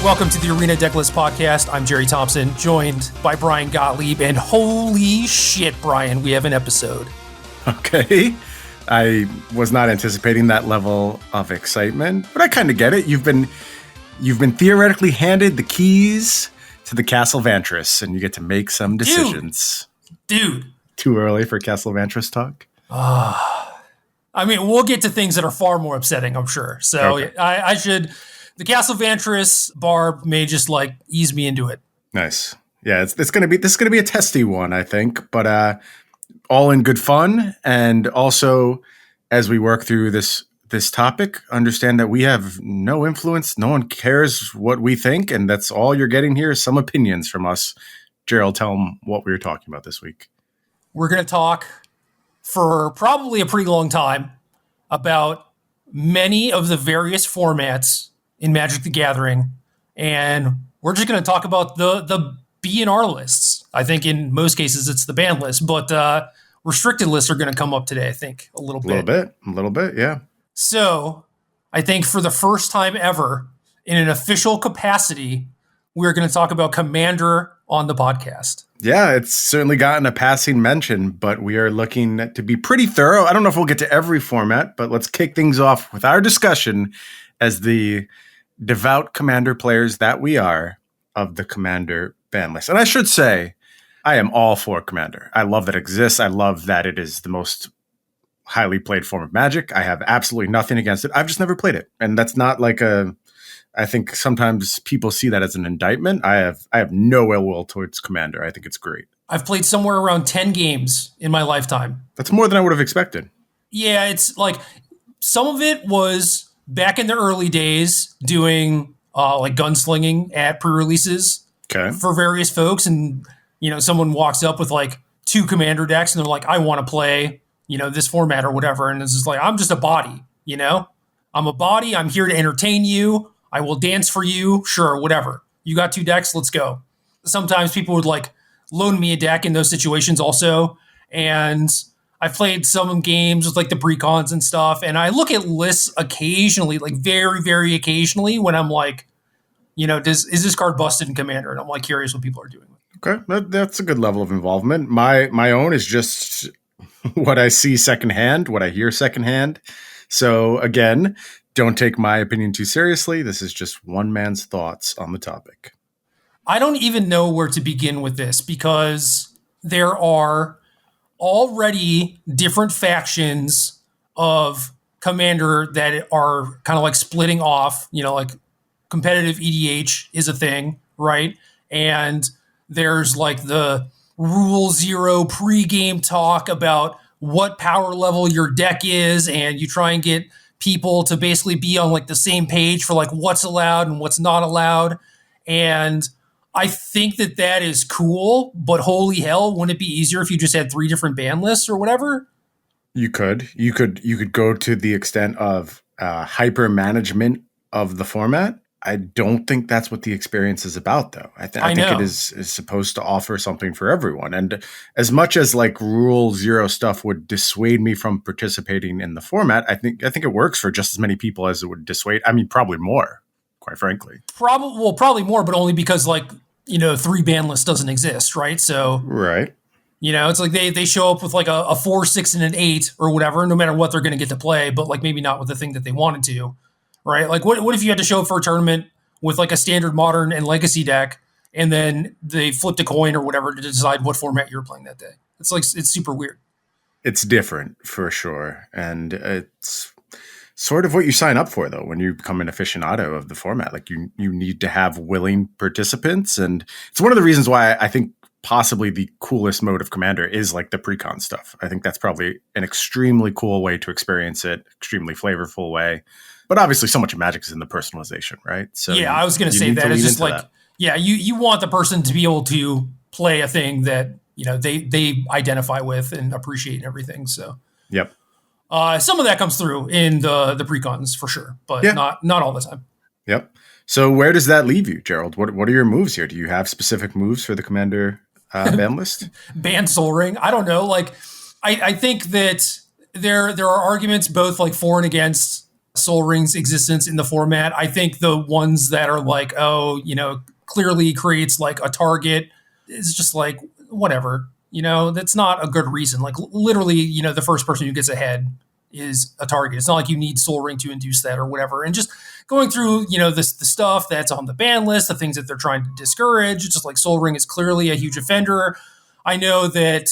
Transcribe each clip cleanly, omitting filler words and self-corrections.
Welcome to the Arena Decklist Podcast. I'm Jerry Thompson, joined by Brian Gottlieb, and holy shit, Brian, we have an episode. Okay. I was not anticipating that level of excitement, but I kind of get it. You've been theoretically handed the keys to the Castle Vantress, and you get to make some decisions. Dude. Too early for Castle Vantress talk? I mean, we'll get to things that are far more upsetting, I'm sure. So okay. I should... The Castle Vantress barb may just like ease me into it. Nice. Yeah, this is gonna be a testy one, I think, but all in good fun. And also, as we work through this topic, understand that we have no influence. No one cares what we think, and that's all you're getting here is some opinions from us. Gerald, tell them what we were talking about this week. We're gonna talk for probably a pretty long time about many of the various formats in Magic the Gathering, and we're just going to talk about the B and R lists. I think in most cases it's the banned list, but restricted lists are going to come up today, I think, a little bit, yeah. So I think for the first time ever in an official capacity, we're going to talk about Commander on the podcast. Yeah, it's certainly gotten a passing mention, but we are looking to be pretty thorough. I don't know if we'll get to every format, but let's kick things off with our discussion as the devout Commander players that we are of the Commander ban list. And I should say, I am all for Commander. I love that it exists. I love that it is the most highly played form of Magic. I have absolutely nothing against it. I've just never played it. And that's not like I think sometimes people see that as an indictment. I have no ill will towards Commander. I think it's great. I've played somewhere around 10 games in my lifetime. That's more than I would have expected. Yeah, it's like some of it was back in the early days doing like gunslinging at pre-releases for various folks. And, someone walks up with like 2 Commander decks and they're like, I want to play, this format or whatever. And it's just like, I'm just a body, I'm a body. I'm here to entertain you. I will dance for you. Sure. Whatever. You got 2 decks. Let's go. Sometimes people would like loan me a deck in those situations also. And I've played some games with like the precons and stuff, and I look at lists occasionally, like very, very occasionally, when I'm like, is this card busted in Commander? And I'm like curious what people are doing. Okay, that's a good level of involvement. My own is just what I see secondhand, what I hear secondhand. So again, don't take my opinion too seriously. This is just one man's thoughts on the topic. I don't even know where to begin with this because there are already different factions of Commander that are kind of like splitting off, like competitive EDH is a thing, right? And there's like the Rule Zero pregame talk about what power level your deck is, and you try and get people to basically be on like the same page for like what's allowed and what's not allowed. And I think that is cool, but holy hell, wouldn't it be easier if you just had 3 different ban lists or whatever? You could go to the extent of hyper management of the format. I don't think that's what the experience is about, though. I think it is supposed to offer something for everyone. And as much as like Rule Zero stuff would dissuade me from participating in the format, I think it works for just as many people as it would dissuade. I mean, probably more. Quite frankly, probably more, but only because 3 ban list doesn't exist, right? So right, it's like they show up with like a 4, 6, and an 8 or whatever, no matter what they're going to get to play, but like maybe not with the thing that they wanted to, right? Like what if you had to show up for a tournament with like a standard, modern, and legacy deck, and then they flipped a coin or whatever to decide what format you're playing that day? It's super weird. It's different for sure, and it's sort of what you sign up for, though, when you become an aficionado of the format. Like you need to have willing participants. And it's one of the reasons why I think possibly the coolest mode of Commander is like the precon stuff. I think that's probably an extremely cool way to experience it, extremely flavorful way. But obviously so much of Magic is in the personalization, right? So yeah, I was going to say that. It's just like, that. Yeah, you want the person to be able to play a thing that, they identify with and appreciate and everything. So yep. Some of that comes through in the precons for sure, but not all the time. Yep. So where does that leave you, Gerald? What are your moves here? Do you have specific moves for the Commander ban list? Ban Sol Ring. I don't know. Like, I think that there are arguments both like for and against Sol Ring's existence in the format. I think the ones that are like, oh, clearly creates like a target is just like, whatever. That's not a good reason. Like literally, the first person who gets ahead is a target. It's not like you need Sol Ring to induce that or whatever. And just going through, the stuff that's on the ban list, the things that they're trying to discourage, it's just like Sol Ring is clearly a huge offender. I know that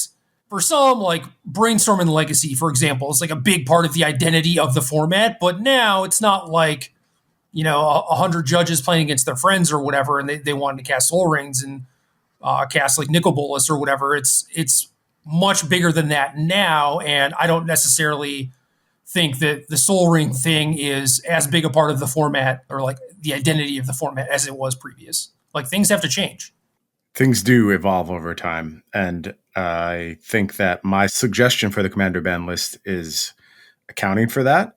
for some, like Brainstorm and Legacy, for example, it's like a big part of the identity of the format. But now it's not like, 100 judges playing against their friends or whatever, and they wanted to cast Sol Rings and cast like Nicol Bolas or whatever. It's much bigger than that now, and I don't necessarily think that the Sol Ring thing is as big a part of the format or like the identity of the format as it was previous. Like things have to change. Things do evolve over time, and I think that my suggestion for the Commander ban list is accounting for that.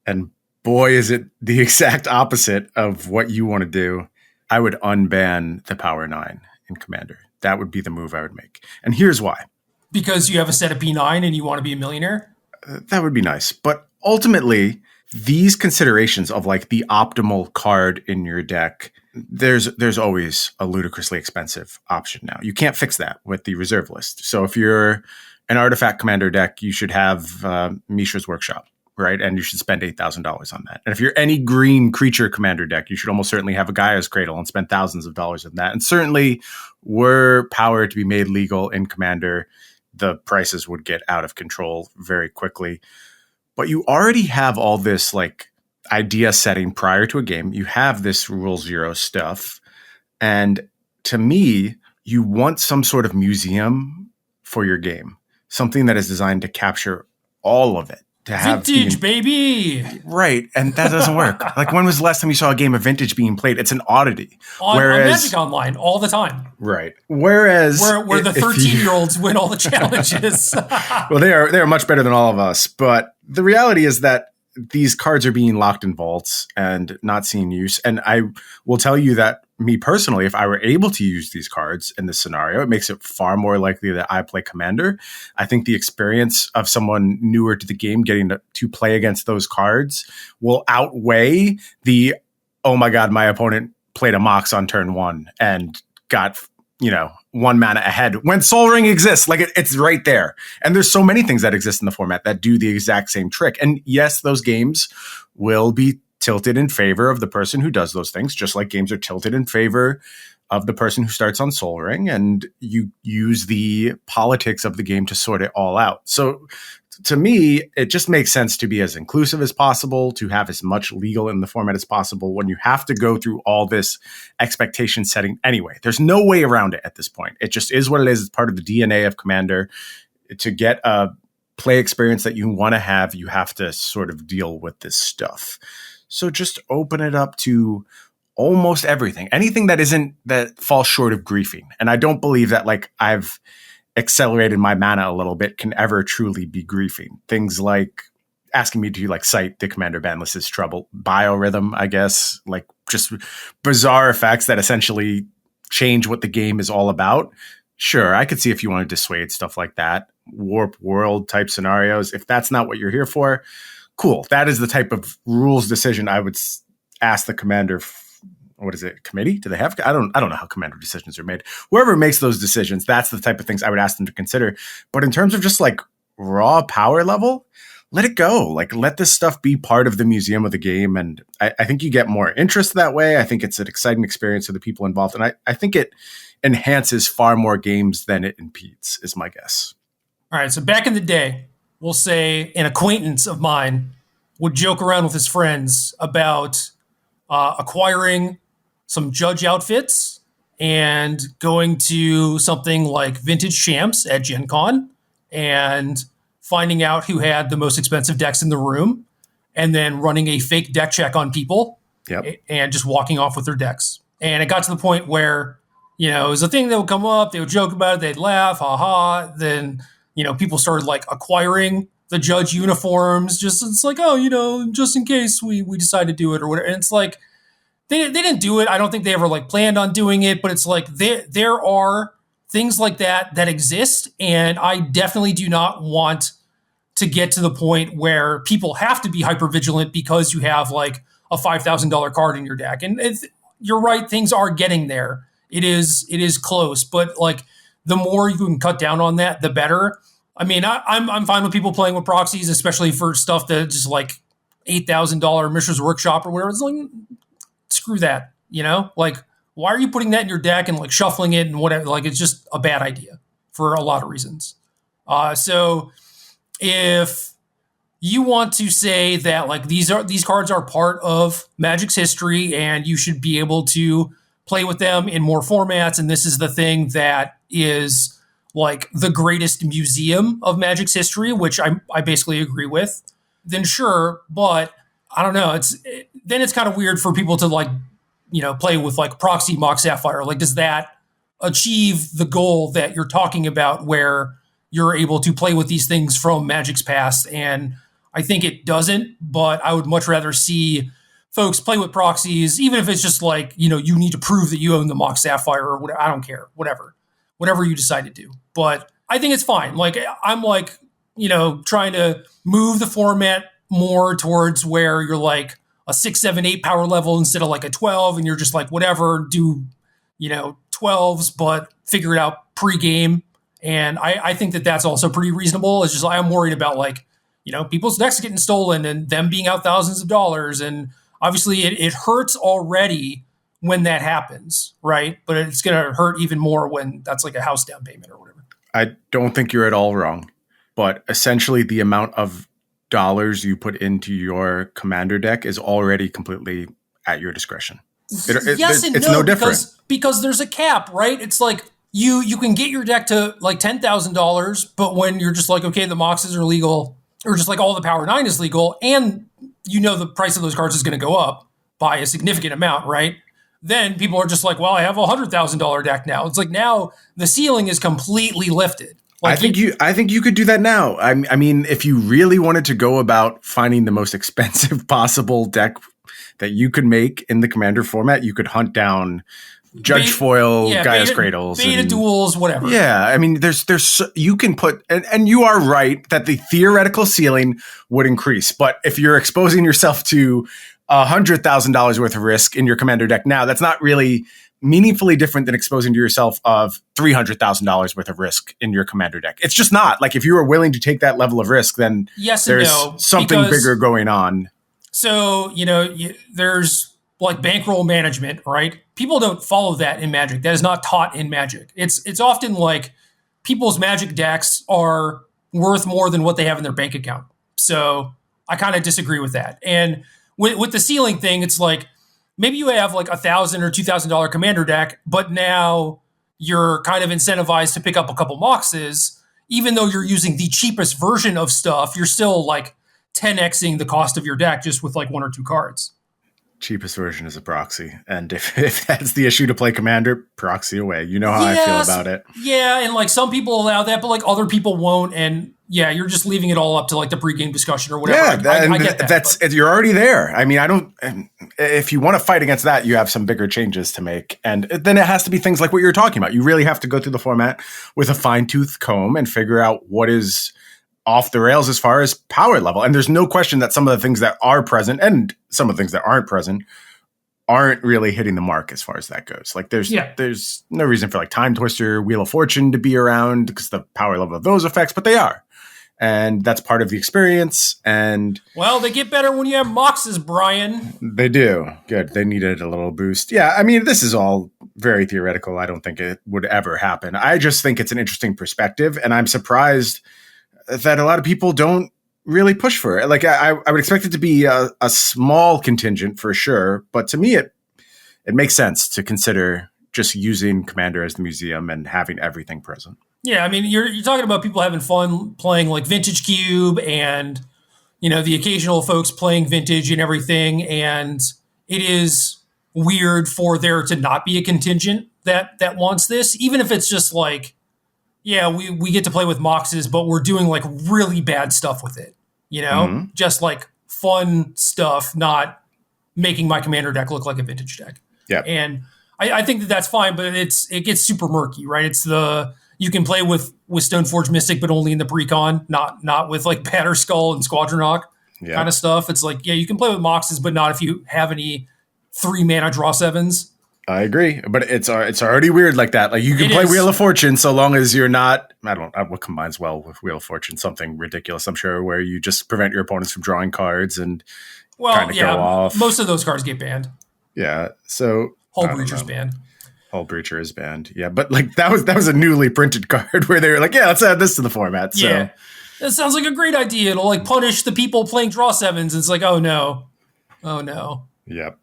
And boy, is it the exact opposite of what you want to do. I would unban the Power 9 in Commander. That would be the move I would make. And here's why. Because you have a set of P9 and you want to be a millionaire? That would be nice. But ultimately, these considerations of like the optimal card in your deck, there's always a ludicrously expensive option now. You can't fix that with the reserve list. So if you're an artifact commander deck, you should have Mishra's Workshop, right? And you should spend $8,000 on that. And if you're any green creature commander deck, you should almost certainly have a Gaia's Cradle and spend thousands of dollars on that. And certainly, were power to be made legal in Commander, the prices would get out of control very quickly. But you already have all this like idea setting prior to a game. You have this Rule Zero stuff. And to me, you want some sort of museum for your game. Something that is designed to capture all of it. To have vintage, baby. Right. And that doesn't work. Like, when was the last time you saw a game of Vintage being played? It's an oddity. On Magic Online all the time. Right. Whereas where the 13-year-olds win all the challenges. Well, they are much better than all of us. But the reality is that these cards are being locked in vaults and not seeing use. And I will tell you that me personally, if I were able to use these cards in this scenario, it makes it far more likely that I play Commander. I think the experience of someone newer to the game getting to play against those cards will outweigh the, oh my God, my opponent played a Mox on turn one and got, 1 mana ahead when Sol Ring exists. Like it's right there. And there's so many things that exist in the format that do the exact same trick. And yes, those games will be tilted in favor of the person who does those things, just like games are tilted in favor of the person who starts on Sol Ring, and you use the politics of the game to sort it all out. So to me, it just makes sense to be as inclusive as possible, to have as much legal in the format as possible when you have to go through all this expectation setting anyway. There's no way around it at this point. It just is what it is. It's part of the DNA of Commander. To get a play experience that you want to have, you have to sort of deal with this stuff. So just open it up to almost everything, anything that falls short of griefing. And I don't believe that like I've accelerated my mana a little bit can ever truly be griefing. Things like asking me to like cite the Commander ban list is trouble. Biorhythm, I guess, like just bizarre effects that essentially change what the game is all about. Sure, I could see if you want to dissuade stuff like that, warp world type scenarios. If that's not what you're here for, cool. That is the type of rules decision I would ask the Commander. What is it? Committee? Do they have? I don't know how Commander decisions are made. Whoever makes those decisions, that's the type of things I would ask them to consider. But in terms of just like raw power level, let it go. Like, let this stuff be part of the museum of the game. And I think you get more interest that way. I think it's an exciting experience for the people involved. And I think it enhances far more games than it impedes, is my guess. All right. So back in the day, we'll say an acquaintance of mine would joke around with his friends about acquiring some judge outfits and going to something like Vintage Champs at Gen Con and finding out who had the most expensive decks in the room and then running a fake deck check on people. Yep. And just walking off with their decks. And it got to the point where, it was a thing that would come up. They would joke about it. They'd laugh. Ha. Then, people started like acquiring the judge uniforms. It's like, just in case we decide to do it or whatever. And it's like, they didn't do it. I don't think they ever like planned on doing it, but it's like there are things like that exist. And I definitely do not want to get to the point where people have to be hyper vigilant because you have like a $5,000 card in your deck. And you're right, things are getting there. It is close, but like the more you can cut down on that, the better. I mean, I'm fine with people playing with proxies, especially for stuff that just like $8,000 Mishra's Workshop or whatever. It's like, screw that, Like, why are you putting that in your deck and like shuffling it and whatever? Like, it's just a bad idea for a lot of reasons. So if you want to say that like these cards are part of Magic's history and you should be able to play with them in more formats, and this is the thing that is like the greatest museum of Magic's history, which I basically agree with, then sure. But I don't know. Then it's kind of weird for people to like, play with like proxy Mox Sapphire. Like, does that achieve the goal that you're talking about where you're able to play with these things from Magic's past? And I think it doesn't, but I would much rather see folks play with proxies, even if it's just like, you need to prove that you own the Mox Sapphire or whatever. I don't care. Whatever you decide to do. But I think it's fine. Like, I'm like, trying to move the format more towards where you're like a 6, 7, 8 power level instead of like a 12. And you're just like, whatever, do, 12s, but figure it out pre-game. And I think that that's also pretty reasonable. It's just, I'm worried about like, people's decks getting stolen and them being out thousands of dollars. And obviously it hurts already when that happens, right? But it's going to hurt even more when that's like a house down payment or whatever. I don't think you're at all wrong, but essentially the amount of dollars you put into your commander deck is already completely at your discretion. Yes and it's no, different. Because there's a cap, right? It's like you can get your deck to like $10,000, but when you're just like, okay, the Moxes are legal, or just like all the Power 9 is legal, and the price of those cards is going to go up by a significant amount, right? Then people are just like, well, I have a $100,000 deck now. It's like now the ceiling is completely lifted. Like I think you could do that now. I mean, if you really wanted to go about finding the most expensive possible deck that you could make in the commander format, you could hunt down Judge Foil, Gaia's Cradles, beta duels, whatever. Yeah, I mean, there's you can put, and you are right that the theoretical ceiling would increase, but if you're exposing yourself to $100,000 worth of risk in your commander deck now, that's not really meaningfully different than exposing to yourself of $300,000 worth of risk in your commander deck. It's just not. Like, if you are willing to take that level of risk, then there's something bigger going on. So, there's like bankroll management, right? People don't follow that in Magic. That is not taught in Magic. It's often like people's Magic decks are worth more than what they have in their bank account. So I kind of disagree with that. And with the ceiling thing, it's like maybe you have like $1,000 or $2,000 commander deck, but now you're kind of incentivized to pick up a couple Moxes. Even though you're using the cheapest version of stuff, you're still like 10xing the cost of your deck just with like 1 or 2 cards. Cheapest version is a proxy. And if that's the issue to play commander, proxy away. You know how I feel about it. Yeah, and like some people allow that, but like other people won't. And yeah, you're just leaving it all up to like the pregame discussion or whatever. Yeah, I get that. You're already there. I mean, if you want to fight against that, you have some bigger changes to make. And then it has to be things like what you're talking about. You really have to go through the format with a fine-tooth comb and figure out what is off the rails as far as power level. And there's no question that some of the things that are present and some of the things that aren't present aren't really hitting the mark as far as that goes. Like there's no reason for like Time Twister, Wheel of Fortune to be around because the power level of those effects, but they are. And that's part of the experience. And well, they get better when you have Moxes, Brian. They do. Good. They needed a little boost. Yeah. I mean, this is all very theoretical. I don't think it would ever happen. I just think it's an interesting perspective. And I'm surprised that a lot of people don't really push for it. Like I would expect it to be a small contingent for sure, but to me, it makes sense to consider just using Commander as the museum and having everything present. Yeah, I mean, you're talking about people having fun playing like Vintage Cube and, the occasional folks playing Vintage and everything, and it is weird for there to not be a contingent that wants this, even if it's just like, yeah, we get to play with Moxes, but we're doing like really bad stuff with it, just like fun stuff, not making my commander deck look like a vintage deck. Yeah. And I think that that's fine, but it gets super murky, right? It's you can play with Stoneforge Mystic, but only in the precon, not with like Batterskull and Squadron Rock kind of stuff. It's like, yeah, you can play with Moxes, but not if you have any 3 mana draw 7s. I agree, but it's already weird like that. Like you can play Wheel of Fortune so long as you're not. I don't know what combines well with Wheel of Fortune. Something ridiculous, I'm sure, where you just prevent your opponents from drawing cards and kind of go off. Most of those cards get banned. Yeah, so Hull Breacher's banned. Hull Breacher is banned. Yeah, but like that was a newly printed card where they were like, yeah, let's add this to the format. So. Yeah, that sounds like a great idea. It'll like punish the people playing draw 7s. It's like, oh no. Yep.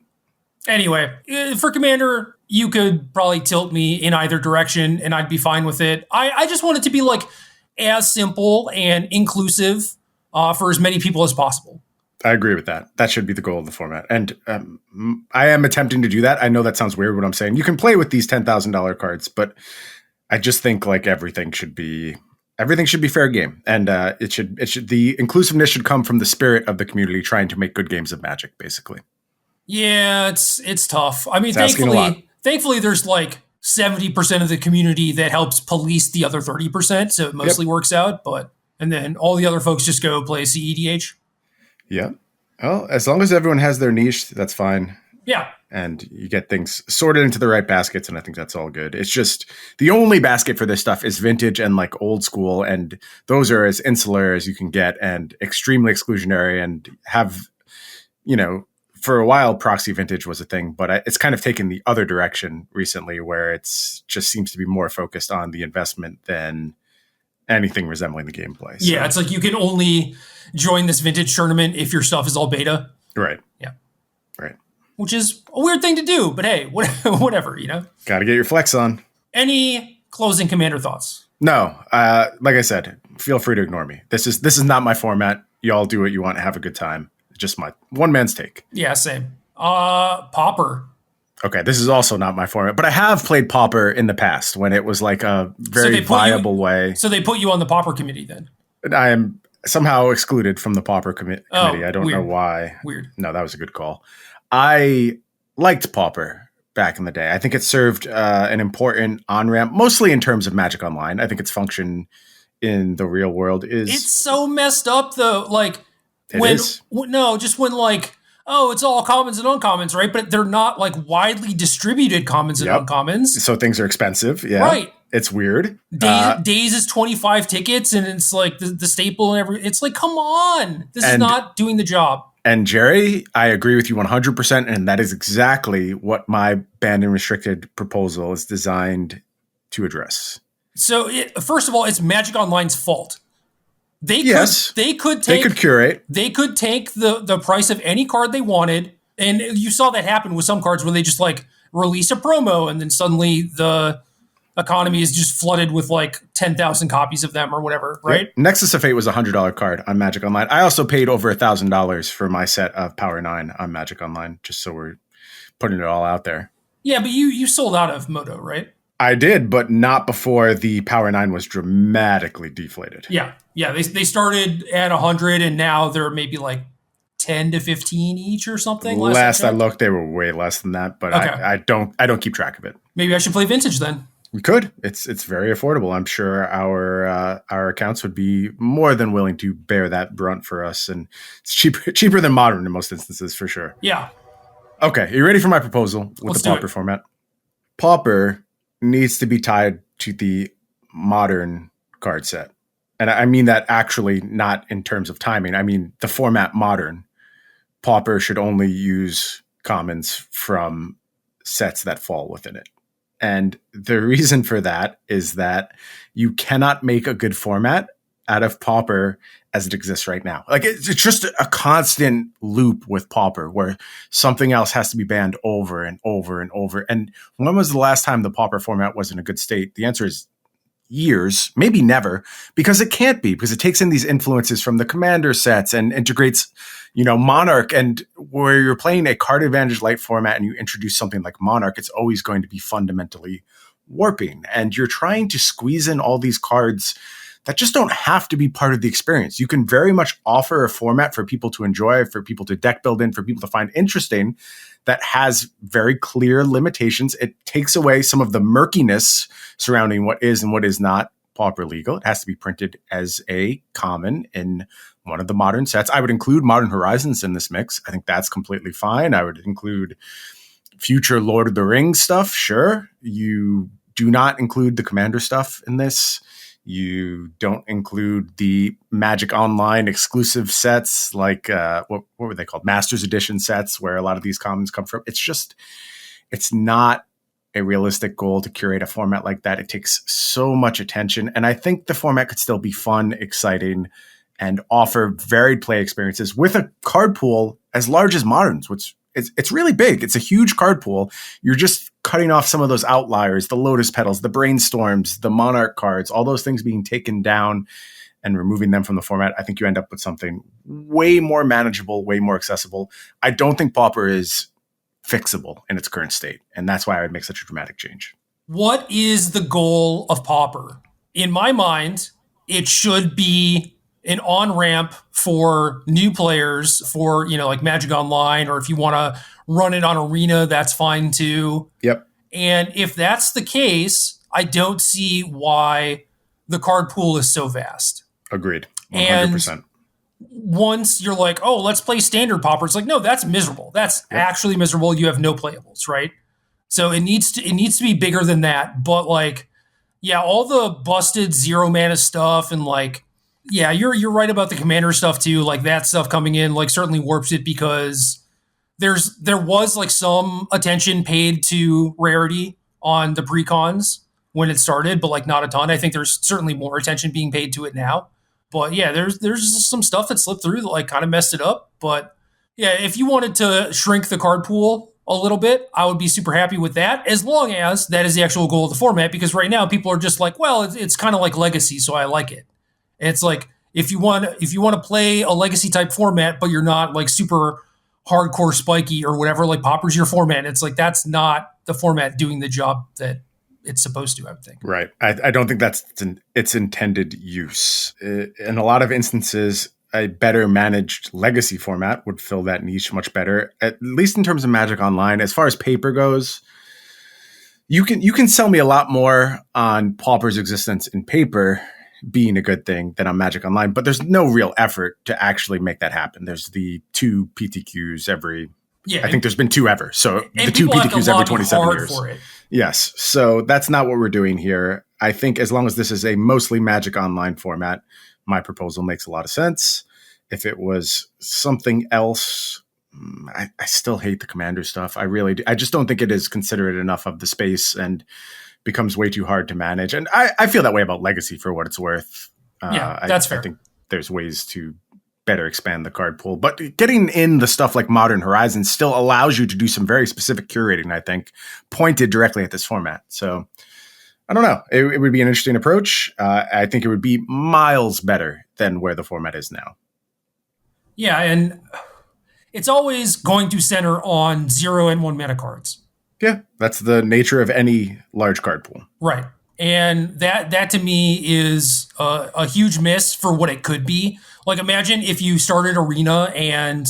Anyway, for Commander, you could probably tilt me in either direction and I'd be fine with it. I just want it to be like as simple and inclusive for as many people as possible. I agree with that. That should be the goal of the format. And I am attempting to do that. I know that sounds weird what I'm saying. You can play with these $10,000 cards, but I just think like everything should be fair game. And the inclusiveness should come from the spirit of the community trying to make good games of Magic, basically. Yeah, it's tough. I mean, thankfully there's like 70% of the community that helps police the other 30%, so it mostly works out, and then all the other folks just go play CEDH. Yeah. Well, as long as everyone has their niche, that's fine. Yeah. And you get things sorted into the right baskets, and I think that's all good. It's just the only basket for this stuff is vintage and like old school, and those are as insular as you can get and extremely exclusionary and have, for a while, proxy vintage was a thing, but it's kind of taken the other direction recently where it's just seems to be more focused on the investment than anything resembling the gameplay. So. Yeah, it's like you can only join this vintage tournament if your stuff is all beta. Right. Yeah. Right. Which is a weird thing to do, but hey, whatever, Got to get your flex on. Any closing Commander thoughts? No. Like I said, feel free to ignore me. This is not my format. Y'all do what you want. Have a good time. Just my one man's take. Yeah, same. Pauper. Okay, this is also not my format, but I have played Pauper in the past when it was like a very viable way. So they put you on the Pauper committee then? I am somehow excluded from the Pauper committee. I don't weird. know why. Weird. No, that was a good call. I liked Pauper back in the day. I think it served an important on-ramp, mostly in terms of Magic Online. I think its function in the real world is... It's so messed up, though. Like... Just when like, oh, it's all commons and uncommons, right? But they're not like widely distributed commons and uncommons. So things are expensive. Yeah. Right. It's weird. Days is 25 tickets and it's like the staple and everything. It's like, come on. This is not doing the job. And Gerry, I agree with you 100%. And that is exactly what my banned and restricted proposal is designed to address. So first of all, it's Magic Online's fault. They could curate. They could take the price of any card they wanted. And you saw that happen with some cards where they just like release a promo and then suddenly the economy is just flooded with like 10,000 copies of them or whatever, right? Yep. Nexus of Fate was a $100 card on Magic Online. I also paid over $1,000 for my set of Power 9 on Magic Online, just so we're putting it all out there. Yeah, but you sold out of Moto, right? I did, but not before the Power 9 was dramatically deflated. Yeah. They started at 100 and now they're maybe like 10 to 15 each or something. Last I looked, they were way less than that, but okay. I don't keep track of it. Maybe I should play Vintage then. We could. It's very affordable. I'm sure our accounts would be more than willing to bear that brunt for us, and it's cheaper than Modern in most instances for sure. Yeah. Okay, are you ready for my proposal with the Pauper format? Pauper needs to be tied to the Modern card set. And I mean that actually not in terms of timing. I mean the format Modern. Pauper should only use commons from sets that fall within it. And the reason for that is that you cannot make a good format out of Pauper as it exists right now. Like it's just a constant loop with Pauper where something else has to be banned over and over and over. And when was the last time the Pauper format was in a good state? The answer is years, maybe never, because it can't be, because it takes in these influences from the Commander sets and integrates, Monarch. And where you're playing a card advantage light format and you introduce something like Monarch, it's always going to be fundamentally warping. And you're trying to squeeze in all these cards that just don't have to be part of the experience. You can very much offer a format for people to enjoy, for people to deck build in, for people to find interesting, that has very clear limitations. It takes away some of the murkiness surrounding what is and what is not Pauper legal. It has to be printed as a common in one of the modern sets. I would include Modern Horizons in this mix. I think that's completely fine. I would include future Lord of the Rings stuff. Sure. You do not include the Commander stuff in this. You don't include the Magic Online exclusive sets like, what were they called? Masters Edition sets, where a lot of these commons come from. It's not a realistic goal to curate a format like that. It takes so much attention. And I think the format could still be fun, exciting, and offer varied play experiences with a card pool as large as Modern's, which it's really big. It's a huge card pool. You're just cutting off some of those outliers, the Lotus Petals, the Brainstorms, the Monarch cards, all those things being taken down and removing them from the format. I think you end up with something way more manageable, way more accessible. I don't think Pauper is fixable in its current state. And that's why I would make such a dramatic change. What is the goal of Pauper? In my mind, it should be an on-ramp for new players for, like Magic Online, or if you want to run it on Arena, that's fine too. Yep. And if that's the case, I don't see why the card pool is so vast. Agreed. 100%. And once you're like, oh, let's play standard Pauper, it's like, no, that's miserable. That's actually miserable. You have no playables, right? So it needs to be bigger than that. But all the busted 0 mana stuff and you're right about the Commander stuff too. Like that stuff coming in certainly warps it, because there was some attention paid to rarity on the pre-cons when it started, but not a ton. I think there's certainly more attention being paid to it now. But there's some stuff that slipped through that kind of messed it up. But if you wanted to shrink the card pool a little bit, I would be super happy with that, as long as that is the actual goal of the format. Because right now people are just it's kind of like Legacy, so I like it. And it's if you want to play a Legacy type format, but you're not super hardcore spiky or whatever, Pauper's your format. It's that's not the format doing the job that it's supposed to, I would think. Right. I don't think that's its intended use. In a lot of instances, a better managed Legacy format would fill that niche much better, at least in terms of Magic Online. As far as paper goes, you can sell me a lot more on Pauper's existence in paper being a good thing than on Magic Online, but there's no real effort to actually make that happen. There's the 2 PTQs every... I think there's been 2 ever. So the 2 PTQs every 27 years. For it. Yes. So that's not what we're doing here. I think as long as this is a mostly Magic Online format, my proposal makes a lot of sense. If it was something else, I still hate the Commander stuff. I really do. I just don't think it is considerate enough of the space and becomes way too hard to manage. And I feel that way about Legacy for what it's worth. That's fair. I think there's ways to better expand the card pool, but getting in the stuff like Modern Horizons still allows you to do some very specific curating, I think, pointed directly at this format. So I don't know. It would be an interesting approach. I think it would be miles better than where the format is now. Yeah, and it's always going to center on 0 and 1 mana cards. Yeah, that's the nature of any large card pool. Right. And that to me is a huge miss for what it could be. Imagine if you started Arena and,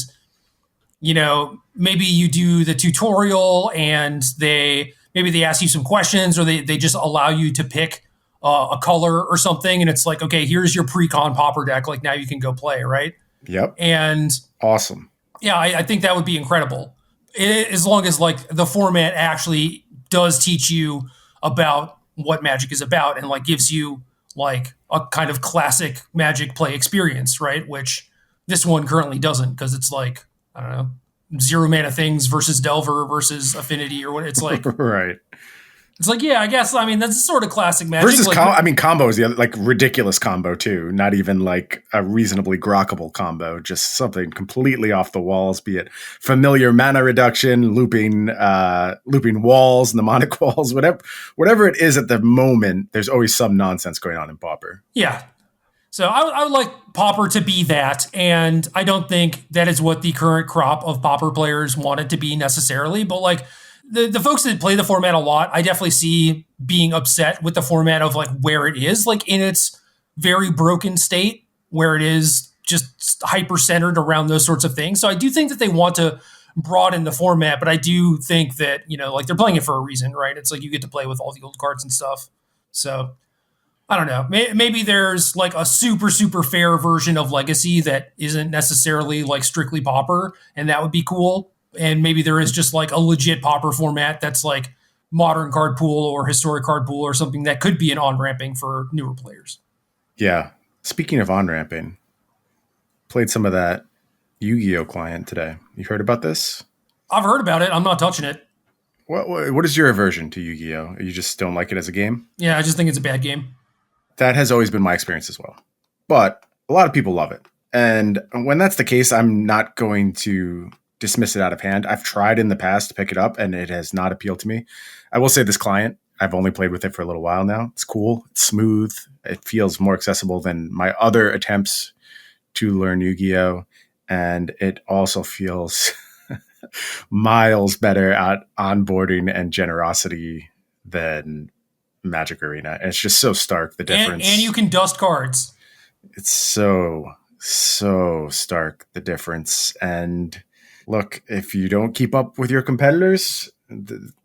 maybe you do the tutorial and maybe they ask you some questions, or they just allow you to pick a color or something. And it's okay, here's your pre-con Pauper deck. Now you can go play, right? Yep. And awesome. Yeah, I think that would be incredible. As long as the format actually does teach you about what Magic is about and gives you a kind of classic Magic play experience, right? Which this one currently doesn't, because it's I don't know, 0 mana things versus Delver versus Affinity or what it's right. It's I guess, that's sort of classic Magic. Versus combo is the other, ridiculous combo too. Not even a reasonably grokkable combo, just something completely off the walls, be it familiar mana reduction, looping walls, mnemonic walls, whatever it is at the moment, there's always some nonsense going on in Pauper. Yeah. So I would like Pauper to be that, and I don't think that is what the current crop of Pauper players want it to be necessarily, but the folks that play the format a lot, I definitely see being upset with the format of where it is, in its very broken state where it is just hyper centered around those sorts of things. So I do think that they want to broaden the format, but I do think that, like they're playing it for a reason, right? It's like you get to play with all the old cards and stuff. So I don't know. Maybe there's like a super, super fair version of Legacy that isn't necessarily like strictly Pauper, and that would be cool. And maybe there is just like a legit Pauper format that's like modern card pool or historic card pool or something that could be an on-ramping for newer players. Yeah. Speaking of on-ramping, played some of that Yu-Gi-Oh client today. You heard about this? I've heard about it. I'm not touching it. What is your aversion to Yu-Gi-Oh? You just don't like it as a game? Yeah, I just think it's a bad game. That has always been my experience as well. But a lot of people love it. And when that's the case, I'm not going to dismiss it out of hand. I've tried in the past to pick it up, and it has not appealed to me. I will say this client, I've only played with it for a little while now. It's cool. It's smooth. It feels more accessible than my other attempts to learn Yu-Gi-Oh! And it also feels miles better at onboarding and generosity than Magic Arena. And it's just so stark, the difference. And you can dust cards. It's so stark, the difference. And look, if you don't keep up with your competitors,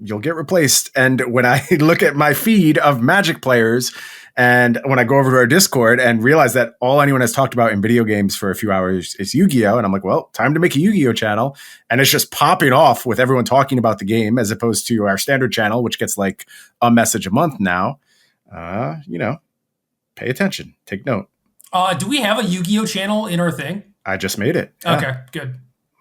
you'll get replaced. And when I look at my feed of Magic players, and when I go over to our Discord and realize that all anyone has talked about in video games for a few hours is Yu-Gi-Oh! And I'm like, well, time to make a Yu-Gi-Oh! Channel. And it's just popping off with everyone talking about the game as opposed to our standard channel, which gets like a message a month now. Pay attention. Take note. Do we have a Yu-Gi-Oh! Channel in our thing? I just made it. Yeah. Okay, good.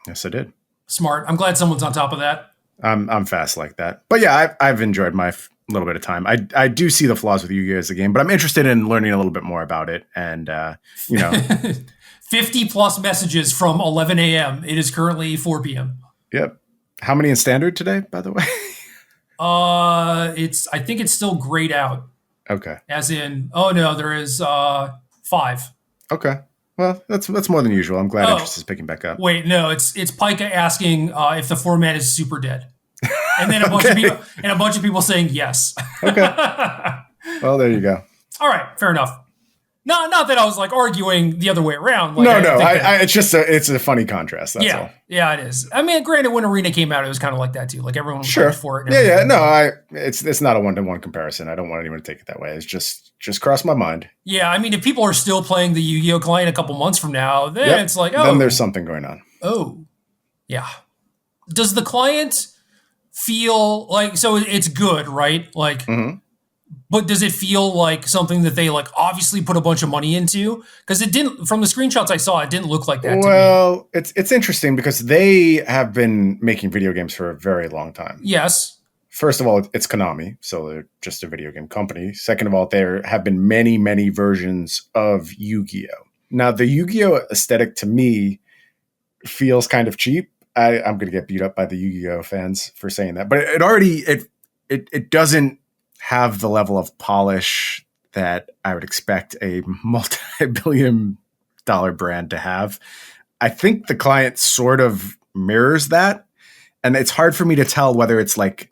Yes, I did. Smart. I'm glad someone's on top of that. I'm fast like that. But yeah, I've enjoyed my little bit of time. I do see the flaws with Yu-Gi-Oh! As a game, but I'm interested in learning a little bit more about it. And, 50 plus messages from 11 a.m. It is currently 4 p.m. Yep. How many in standard today, by the way? I think it's still grayed out. Okay. As in, oh no, there is 5. Okay. Well, that's more than usual. I'm glad interest is picking back up. Wait, no, it's Pika asking if the format is super dead. And then a bunch of people saying yes. Okay. Well, there you go. All right, fair enough. Not that I was like arguing the other way around. Like, no. It's a funny contrast. That's all. Yeah, it is. I mean, granted, when Arena came out, it was kind of like that too. Like everyone was sure for it. Yeah. No, it's not a 1-to-1 comparison. I don't want anyone to take it that way. It's just crossed my mind. Yeah, I mean, if people are still playing the Yu-Gi-Oh! Client a couple months from now, then it's like, then there's something going on. Oh, yeah. Does the client feel like, so it's good, right? Like, but does it feel like something that they like obviously put a bunch of money into? Because it didn't, from the screenshots I saw, it didn't look like that to me. Well, it's interesting because they have been making video games for a very long time. Yes. First of all, it's Konami, so they're just a video game company. Second of all, there have been many, many versions of Yu-Gi-Oh! Now, the Yu-Gi-Oh! Aesthetic to me feels kind of cheap. I'm going to get beat up by the Yu-Gi-Oh! Fans for saying that, but it doesn't have the level of polish that I would expect a multi-billion-dollar brand to have. I think the client sort of mirrors that, and it's hard for me to tell whether it's like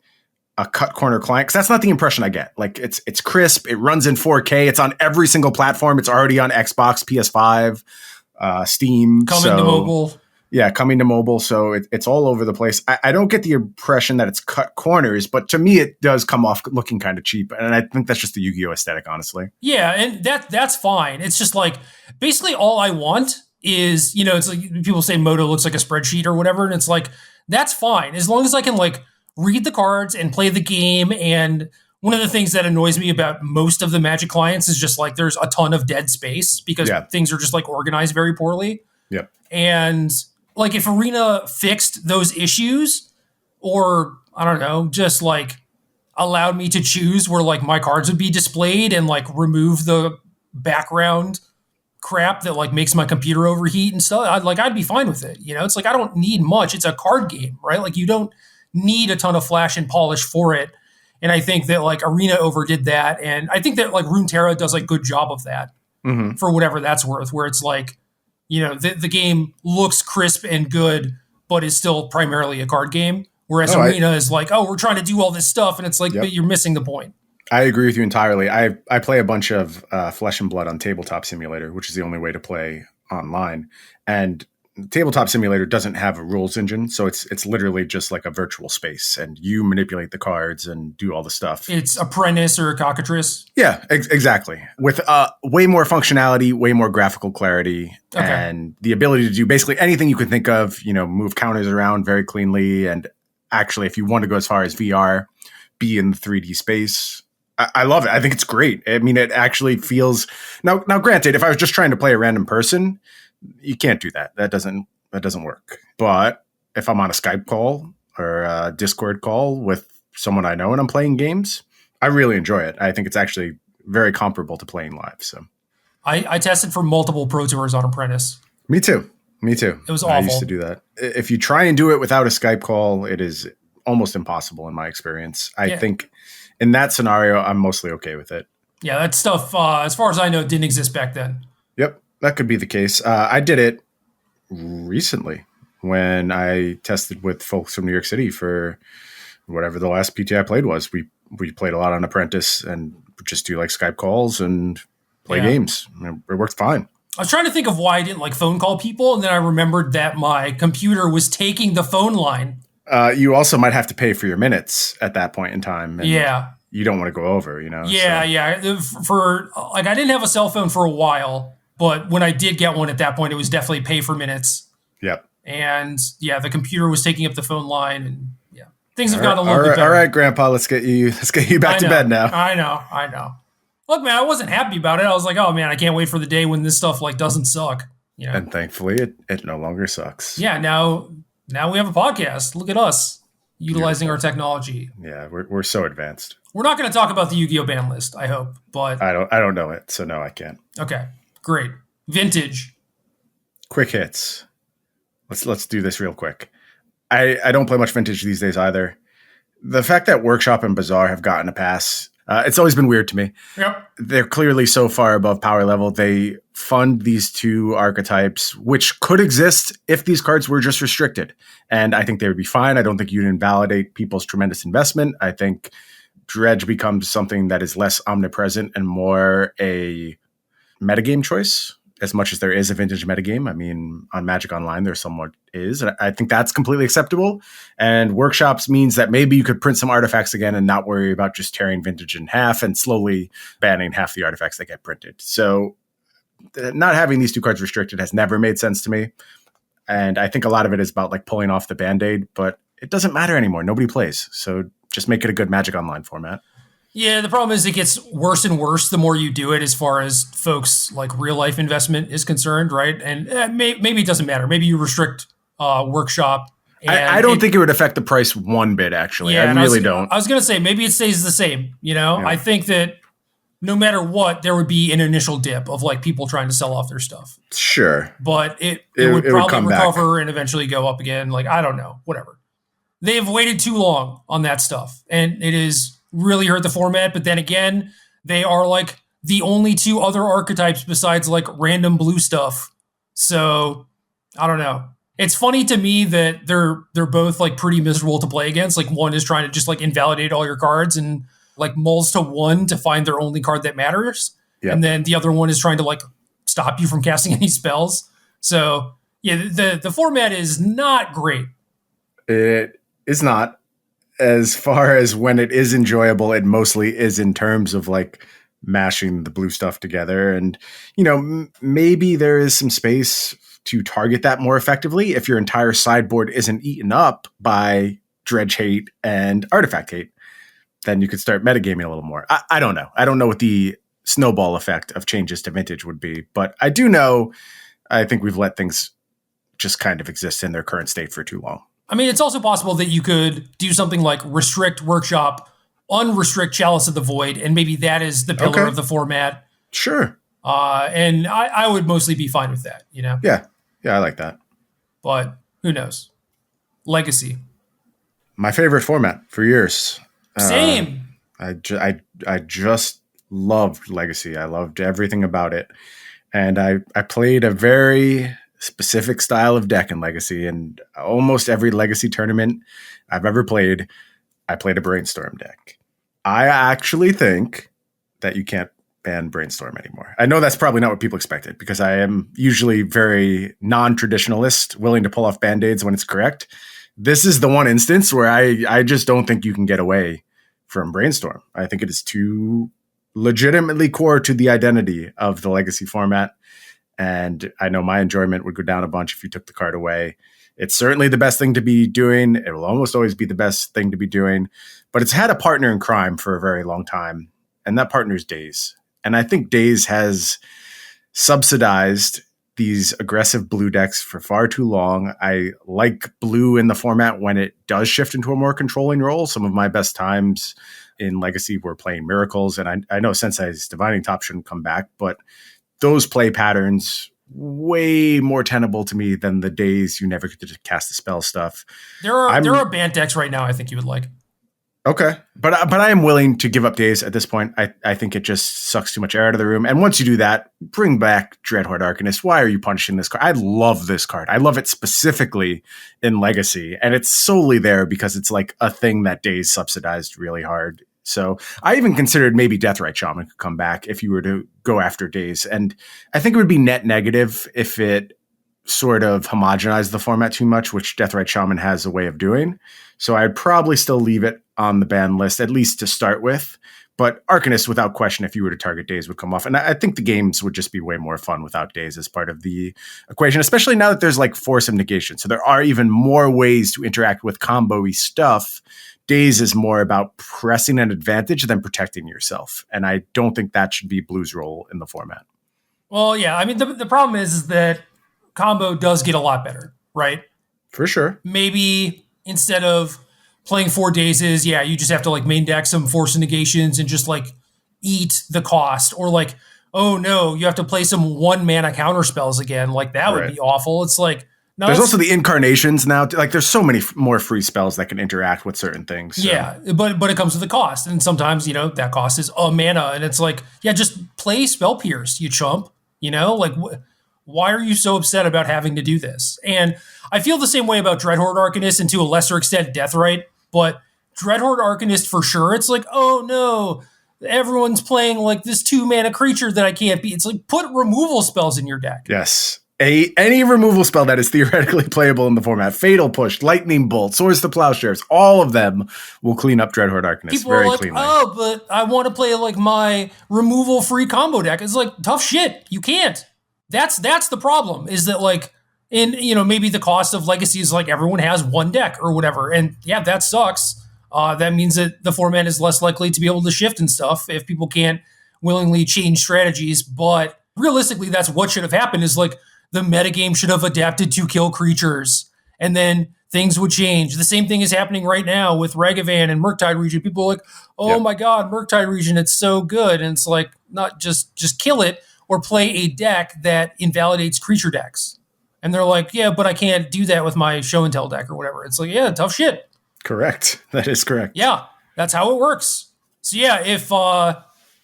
a cut corner client, because that's not the impression I get. Like it's crisp, it runs in 4K, it's on every single platform, it's already on Xbox, PS5, Steam, coming to mobile. Yeah, coming to mobile, so it's all over the place. I don't get the impression that it's cut corners, but to me, it does come off looking kind of cheap, and I think that's just the Yu-Gi-Oh! Aesthetic, honestly. Yeah, and that's fine. It's just like, basically all I want is, it's like people say Moto looks like a spreadsheet or whatever, and it's like, that's fine. As long as I can like read the cards and play the game, and one of the things that annoys me about most of the Magic clients is just like there's a ton of dead space because things are just like organized very poorly. Yep. And like if Arena fixed those issues, or I don't know, just like allowed me to choose where like my cards would be displayed and like remove the background crap that like makes my computer overheat and stuff, I'd be fine with it. It's like I don't need much. It's a card game, right? Like you don't need a ton of flash and polish for it. And I think that like Arena overdid that, and I think that like Runeterra does a good job of that for whatever that's worth, where it's like, the game looks crisp and good, but is still primarily a card game. Whereas Arena is like, we're trying to do all this stuff. And it's like, but you're missing the point. I agree with you entirely. I play a bunch of Flesh and Blood on Tabletop Simulator, which is the only way to play online. And Tabletop Simulator doesn't have a rules engine, so it's literally just like a virtual space, and you manipulate the cards and do all the stuff. It's Apprentice or Cockatrice. Yeah, exactly. With way more functionality, way more graphical clarity, and the ability to do basically anything you could think of. Move counters around very cleanly, and actually, if you want to go as far as VR, be in the 3D space. I love it. I think it's great. I mean, it actually feels now. Granted, if I was just trying to play a random person, you can't do that. That doesn't work. But if I'm on a Skype call or a Discord call with someone I know and I'm playing games, I really enjoy it. I think it's actually very comparable to playing live. So I tested for multiple Pro Tours on Apprentice. Me too. It was awful. I used to do that. If you try and do it without a Skype call, it is almost impossible in my experience. I think in that scenario, I'm mostly okay with it. Yeah, that stuff, as far as I know, didn't exist back then. Yep, that could be the case. I did it recently when I tested with folks from New York City for whatever the last PT I played was. We played a lot on Apprentice and just do like Skype calls and play games. It worked fine. I was trying to think of why I didn't like phone call people, and then I remembered that my computer was taking the phone line. You also might have to pay for your minutes at that point in time. And you don't want to go over, Yeah. For I didn't have a cell phone for a while, but when I did get one at that point, it was definitely pay for minutes. Yep. And the computer was taking up the phone line, and things have gotten a little bit better. All right, Grandpa, let's get you back to bed now. I know. Look, man, I wasn't happy about it. I was like, oh man, I can't wait for the day when this stuff doesn't suck. And thankfully, it no longer sucks. Yeah, now we have a podcast. Look at us utilizing our technology. Yeah, we're so advanced. We're not going to talk about the Yu-Gi-Oh ban list, I hope, but I don't know it, so no, I can't. Okay, great. Vintage. Quick hits. Let's do this real quick. I don't play much Vintage these days either. The fact that Workshop and Bazaar have gotten a pass, it's always been weird to me. Yep. They're clearly so far above power level. They fund these two archetypes, which could exist if these cards were just restricted. And I think they would be fine. I don't think you'd invalidate people's tremendous investment. I think Dredge becomes something that is less omnipresent and more a metagame choice, as much as there is a Vintage metagame. I mean, on Magic Online, there somewhat is. And I think that's completely acceptable. And Workshops means that maybe you could print some artifacts again and not worry about just tearing Vintage in half and slowly banning half the artifacts that get printed. So not having these two cards restricted has never made sense to me. And I think a lot of it is about pulling off the Band-Aid, but it doesn't matter anymore. Nobody plays. So just make it a good Magic Online format. Yeah, the problem is it gets worse and worse the more you do it as far as folks' real life investment is concerned, right? And maybe it doesn't matter. Maybe you restrict Workshop. I don't think it would affect the price one bit, actually. Yeah, I really don't. I was going to say, maybe it stays the same, Yeah. I think that no matter what, there would be an initial dip of people trying to sell off their stuff. Sure. But it would probably recover and eventually go up again. I don't know, whatever. They have waited too long on that stuff, and it is really hurt the format. But then again, they are the only two other archetypes besides random blue stuff. So I don't know. It's funny to me that they're both pretty miserable to play against. One is trying to just invalidate all your cards and mulls to one to find their only card that matters. Yep. And then the other one is trying to stop you from casting any spells. So yeah, the format is not great. It is not. As far as when it is enjoyable, it mostly is in terms of mashing the blue stuff together. And, maybe there is some space to target that more effectively if your entire sideboard isn't eaten up by Dredge hate and Artifact hate. Then you could start metagaming a little more. I don't know. I don't know what the snowball effect of changes to Vintage would be, but I do know I think we've let things just kind of exist in their current state for too long. I mean, it's also possible that you could do something like restrict Workshop, unrestrict Chalice of the Void, and maybe that is the pillar of the format. Sure. And I would mostly be fine with that, Yeah, I like that. But who knows? Legacy. My favorite format for years. Same. I just loved Legacy. I loved everything about it. And I played a very specific style of deck in Legacy, and almost every Legacy tournament I've ever played, I played a Brainstorm deck. I actually think that you can't ban Brainstorm anymore. I know that's probably not what people expected because I am usually very non-traditionalist, willing to pull off Band-Aids when it's correct. This is the one instance where I just don't think you can get away from Brainstorm. I think it is too legitimately core to the identity of the Legacy format. And I know my enjoyment would go down a bunch if you took the card away. It's certainly the best thing to be doing. It will almost always be the best thing to be doing. But it's had a partner in crime for a very long time. And that partner is Daze. And I think Daze has subsidized these aggressive blue decks for far too long. I like blue in the format when it does shift into a more controlling role. Some of my best times in Legacy were playing Miracles. And I know Sensei's Divining Top shouldn't come back, but those play patterns way more tenable to me than the Daze you never get to cast a spell stuff. There are Bant decks right now I think you would like. Okay. But I am willing to give up Daze at this point. I think it just sucks too much air out of the room. And once you do that, bring back Dreadhorde Arcanist. Why are you punishing this card? I love this card. I love it specifically in Legacy. And it's solely there because it's like a thing that Daze subsidized really hard. So I even considered maybe Deathrite Shaman could come back if you were to go after Daze. And I think it would be net negative if it sort of homogenized the format too much, which Deathrite Shaman has a way of doing. So I'd probably still leave it on the ban list, at least to start with. But Arcanist, without question, if you were to target Daze, would come off. And I think the games would just be way more fun without Daze as part of the equation, especially now that there's like Force of Negation. So there are even more ways to interact with combo-y stuff. Daze is more about pressing an advantage than protecting yourself. And I don't think that should be Blue's role in the format. Well, yeah. I mean, the problem is that combo does get a lot better, right? For sure. Maybe instead of playing 4 Dazes, yeah, you just have to like main deck some Force of Negations and just like eat the cost. Or like, oh no, you have to play some 1 mana counter spells again. Like that would be awful. It's like, no, there's also the incarnations now. Like there's so many more free spells that can interact with certain things. So. Yeah, but it comes with a cost. And sometimes, that cost is a mana. And it's like, yeah, just play Spell Pierce, you chump. Like, why are you so upset about having to do this? And I feel the same way about Dreadhorde Arcanist and to a lesser extent Deathrite. But Dreadhorde Arcanist for sure, it's like, oh no, everyone's playing like this 2 mana creature that I can't beat. It's like, put removal spells in your deck. Yes. Any removal spell that is theoretically playable in the format, Fatal Push, Lightning Bolt, Swords to Plowshares, all of them will clean up Dreadhorde Arcanist People very are like, cleanly. Oh, but I want to play like my removal free combo deck. It's like, tough shit. You can't. That's the problem, is that like in, maybe the cost of Legacy is like everyone has 1 deck or whatever. And yeah, that sucks. That means that the format is less likely to be able to shift and stuff if people can't willingly change strategies. But realistically, that's what should have happened, is like, the metagame should have adapted to kill creatures, and then things would change. The same thing is happening right now with Ragavan and Murktide Region. People are like, oh my God, Murktide Region, it's so good. And it's like, not just kill it or play a deck that invalidates creature decks. And they're like, yeah, but I can't do that with my Show and Tell deck or whatever. It's like, yeah, tough shit. Correct. That is correct. Yeah, that's how it works. So yeah, if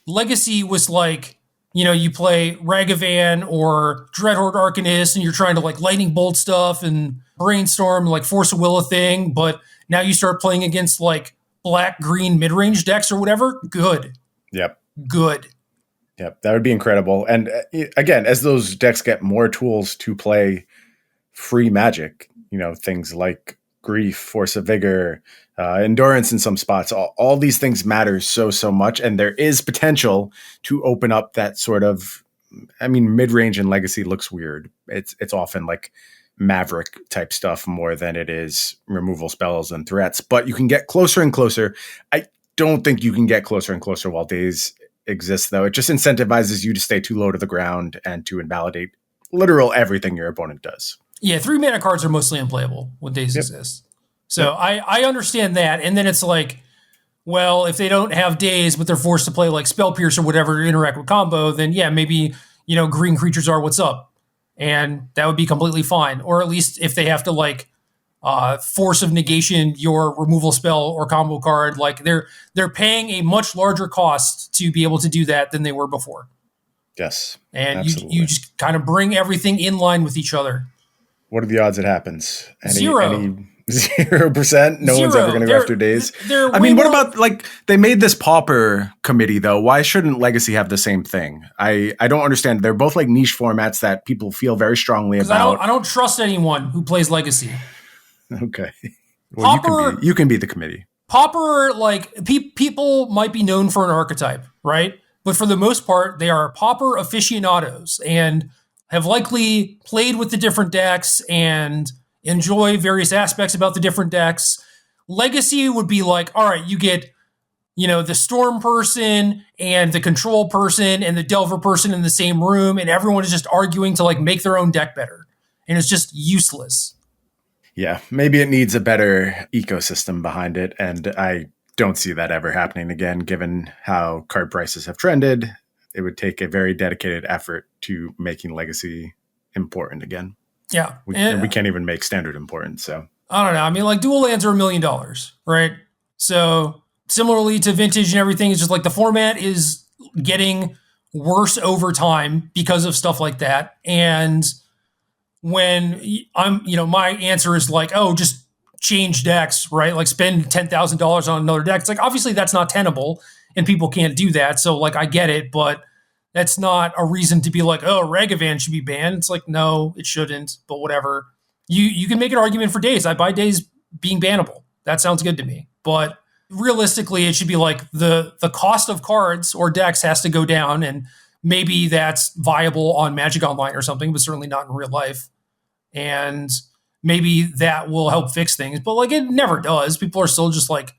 Legacy was like, you play Ragavan or Dreadhorde Arcanist and you're trying to like Lightning Bolt stuff and Brainstorm, like Force of Will a thing, but now you start playing against like black-green mid-range decks or whatever, good. Yep. Good. Yep, that would be incredible. And again, as those decks get more tools to play free Magic, things like Grief, Force of Vigor, Endurance in some spots, all these things matter so much. And there is potential to open up that sort of, mid-range in Legacy looks weird. It's often like Maverick type stuff more than it is removal spells and threats, but you can get closer and closer. I don't think you can get closer and closer while Daze exists, though. It just incentivizes you to stay too low to the ground and to invalidate literal everything your opponent does. Yeah, 3 mana cards are mostly unplayable when Daze exists. So I understand that. And then it's like, well, if they don't have Daze, but they're forced to play like Spell Pierce or whatever to interact with combo, then yeah, maybe, green creatures are what's up. And that would be completely fine. Or at least if they have to like Force of Negation your removal spell or combo card, like they're paying a much larger cost to be able to do that than they were before. Yes. And you just kind of bring everything in line with each other. What are the odds it happens? 0. 0%. No one's ever going to go after days. I mean, what about like they made this Pauper committee though? Why shouldn't Legacy have the same thing? I don't understand. They're both like niche formats that people feel very strongly about. I don't trust anyone who plays Legacy. Okay. Well, Pauper, you can be the committee. Pauper, like people might be known for an archetype, right? But for the most part, they are Pauper aficionados and have likely played with the different decks and enjoy various aspects about the different decks. Legacy would be like, all right, you get, the Storm person and the Control person and the Delver person in the same room, and everyone is just arguing to like make their own deck better. And it's just useless. Yeah, maybe it needs a better ecosystem behind it, and I don't see that ever happening again, given how card prices have trended. It would take a very dedicated effort to making Legacy important again. Yeah. And we can't even make Standard important, so. I don't know. I mean, like, dual lands are $1 million, right? So, similarly to Vintage and everything, it's just like the format is getting worse over time because of stuff like that. And when my answer is like, oh, just change decks, right? Like spend $10,000 on another deck. It's like, obviously that's not tenable and people can't do that. So like, I get it, but that's not a reason to be like, oh, Ragavan should be banned. It's like, no, it shouldn't, but whatever. You can make an argument for Days. I buy Days being bannable. That sounds good to me. But realistically, it should be like the cost of cards or decks has to go down, and maybe that's viable on Magic Online or something, but certainly not in real life. And maybe that will help fix things, but like it never does. People are still just like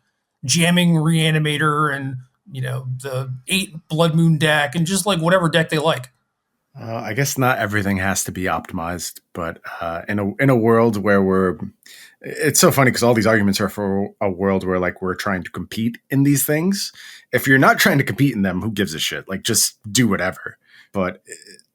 jamming Reanimator and the 8 Blood Moon deck and just like whatever deck they like. I guess not everything has to be optimized, but in a world where it's so funny because all these arguments are for a world where like we're trying to compete in these things. If you're not trying to compete in them, who gives a shit? Like just do whatever. But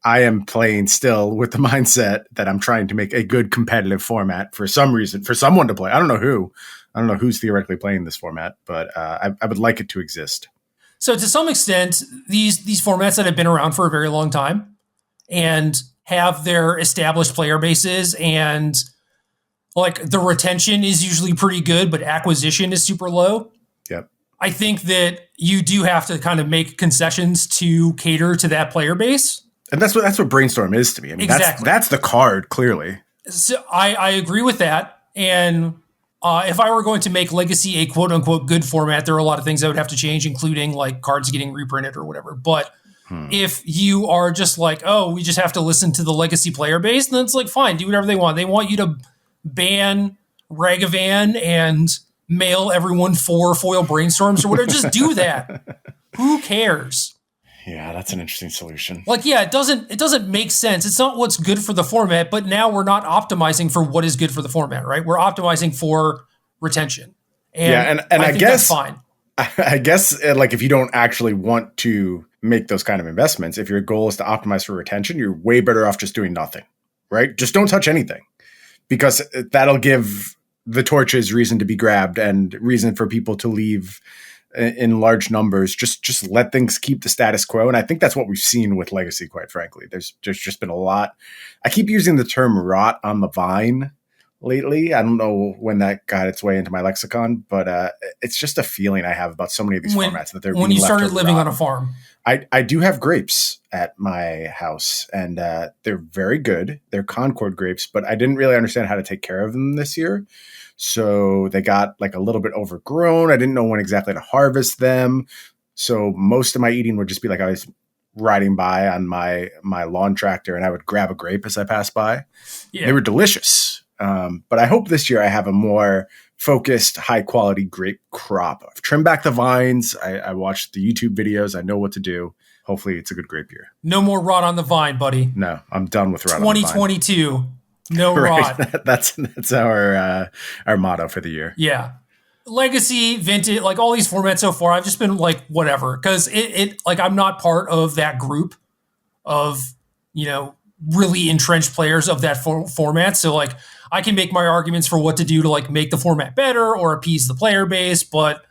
I am playing still with the mindset that I'm trying to make a good competitive format for some reason, for someone to play. I don't know who. I don't know who's theoretically playing this format, but I would like it to exist. So to some extent, these formats that have been around for a very long time and have their established player bases, and like the retention is usually pretty good, but acquisition is super low. Yep. I think that you do have to kind of make concessions to cater to that player base. And that's what Brainstorm is to me. I mean, exactly. That's the card, clearly. So I agree with that. And if I were going to make Legacy a quote-unquote good format, there are a lot of things that would have to change, including like cards getting reprinted or whatever. But if you are just like, oh, we just have to listen to the Legacy player base, then it's like, fine, do whatever they want. They want you to ban Ragavan and mail everyone 4 foil Brainstorms or whatever. Just do that. Who cares? Yeah, that's an interesting solution. Like, yeah, it doesn't make sense. It's not what's good for the format, but now we're not optimizing for what is good for the format, right? We're optimizing for retention. And I guess that's fine. I guess like if you don't actually want to make those kind of investments, if your goal is to optimize for retention, you're way better off just doing nothing, right? Just don't touch anything, because that'll give the torches reason to be grabbed and reason for people to leave in large numbers. Just let things keep the status quo. And I think that's what we've seen with Legacy, quite frankly. There's just been a lot. I keep using the term rot on the vine lately. I don't know when that got its way into my lexicon, but it's just a feeling I have about so many of these formats that they're when you started living on a farm. I do have grapes at my house, and they're very good. They're Concord grapes, but I didn't really understand how to take care of them this year. So they got like a little bit overgrown. I didn't know when exactly to harvest them. So most of my eating would just be like I was riding by on my lawn tractor, and I would grab a grape as I passed by. Yeah. They were delicious. But I hope this year I have a more focused, high quality grape crop. I've trimmed back the vines. I watched the YouTube videos. I know what to do. Hopefully it's a good grape year. No more rot on the vine, buddy. No, I'm done with rot on the vine. 2022. No rot. That's our motto for the year. Yeah. Legacy, Vintage, like all these formats so far, I've just been like, whatever. Because it like I'm not part of that group of, really entrenched players of that format. So like I can make my arguments for what to do to like make the format better or appease the player base, but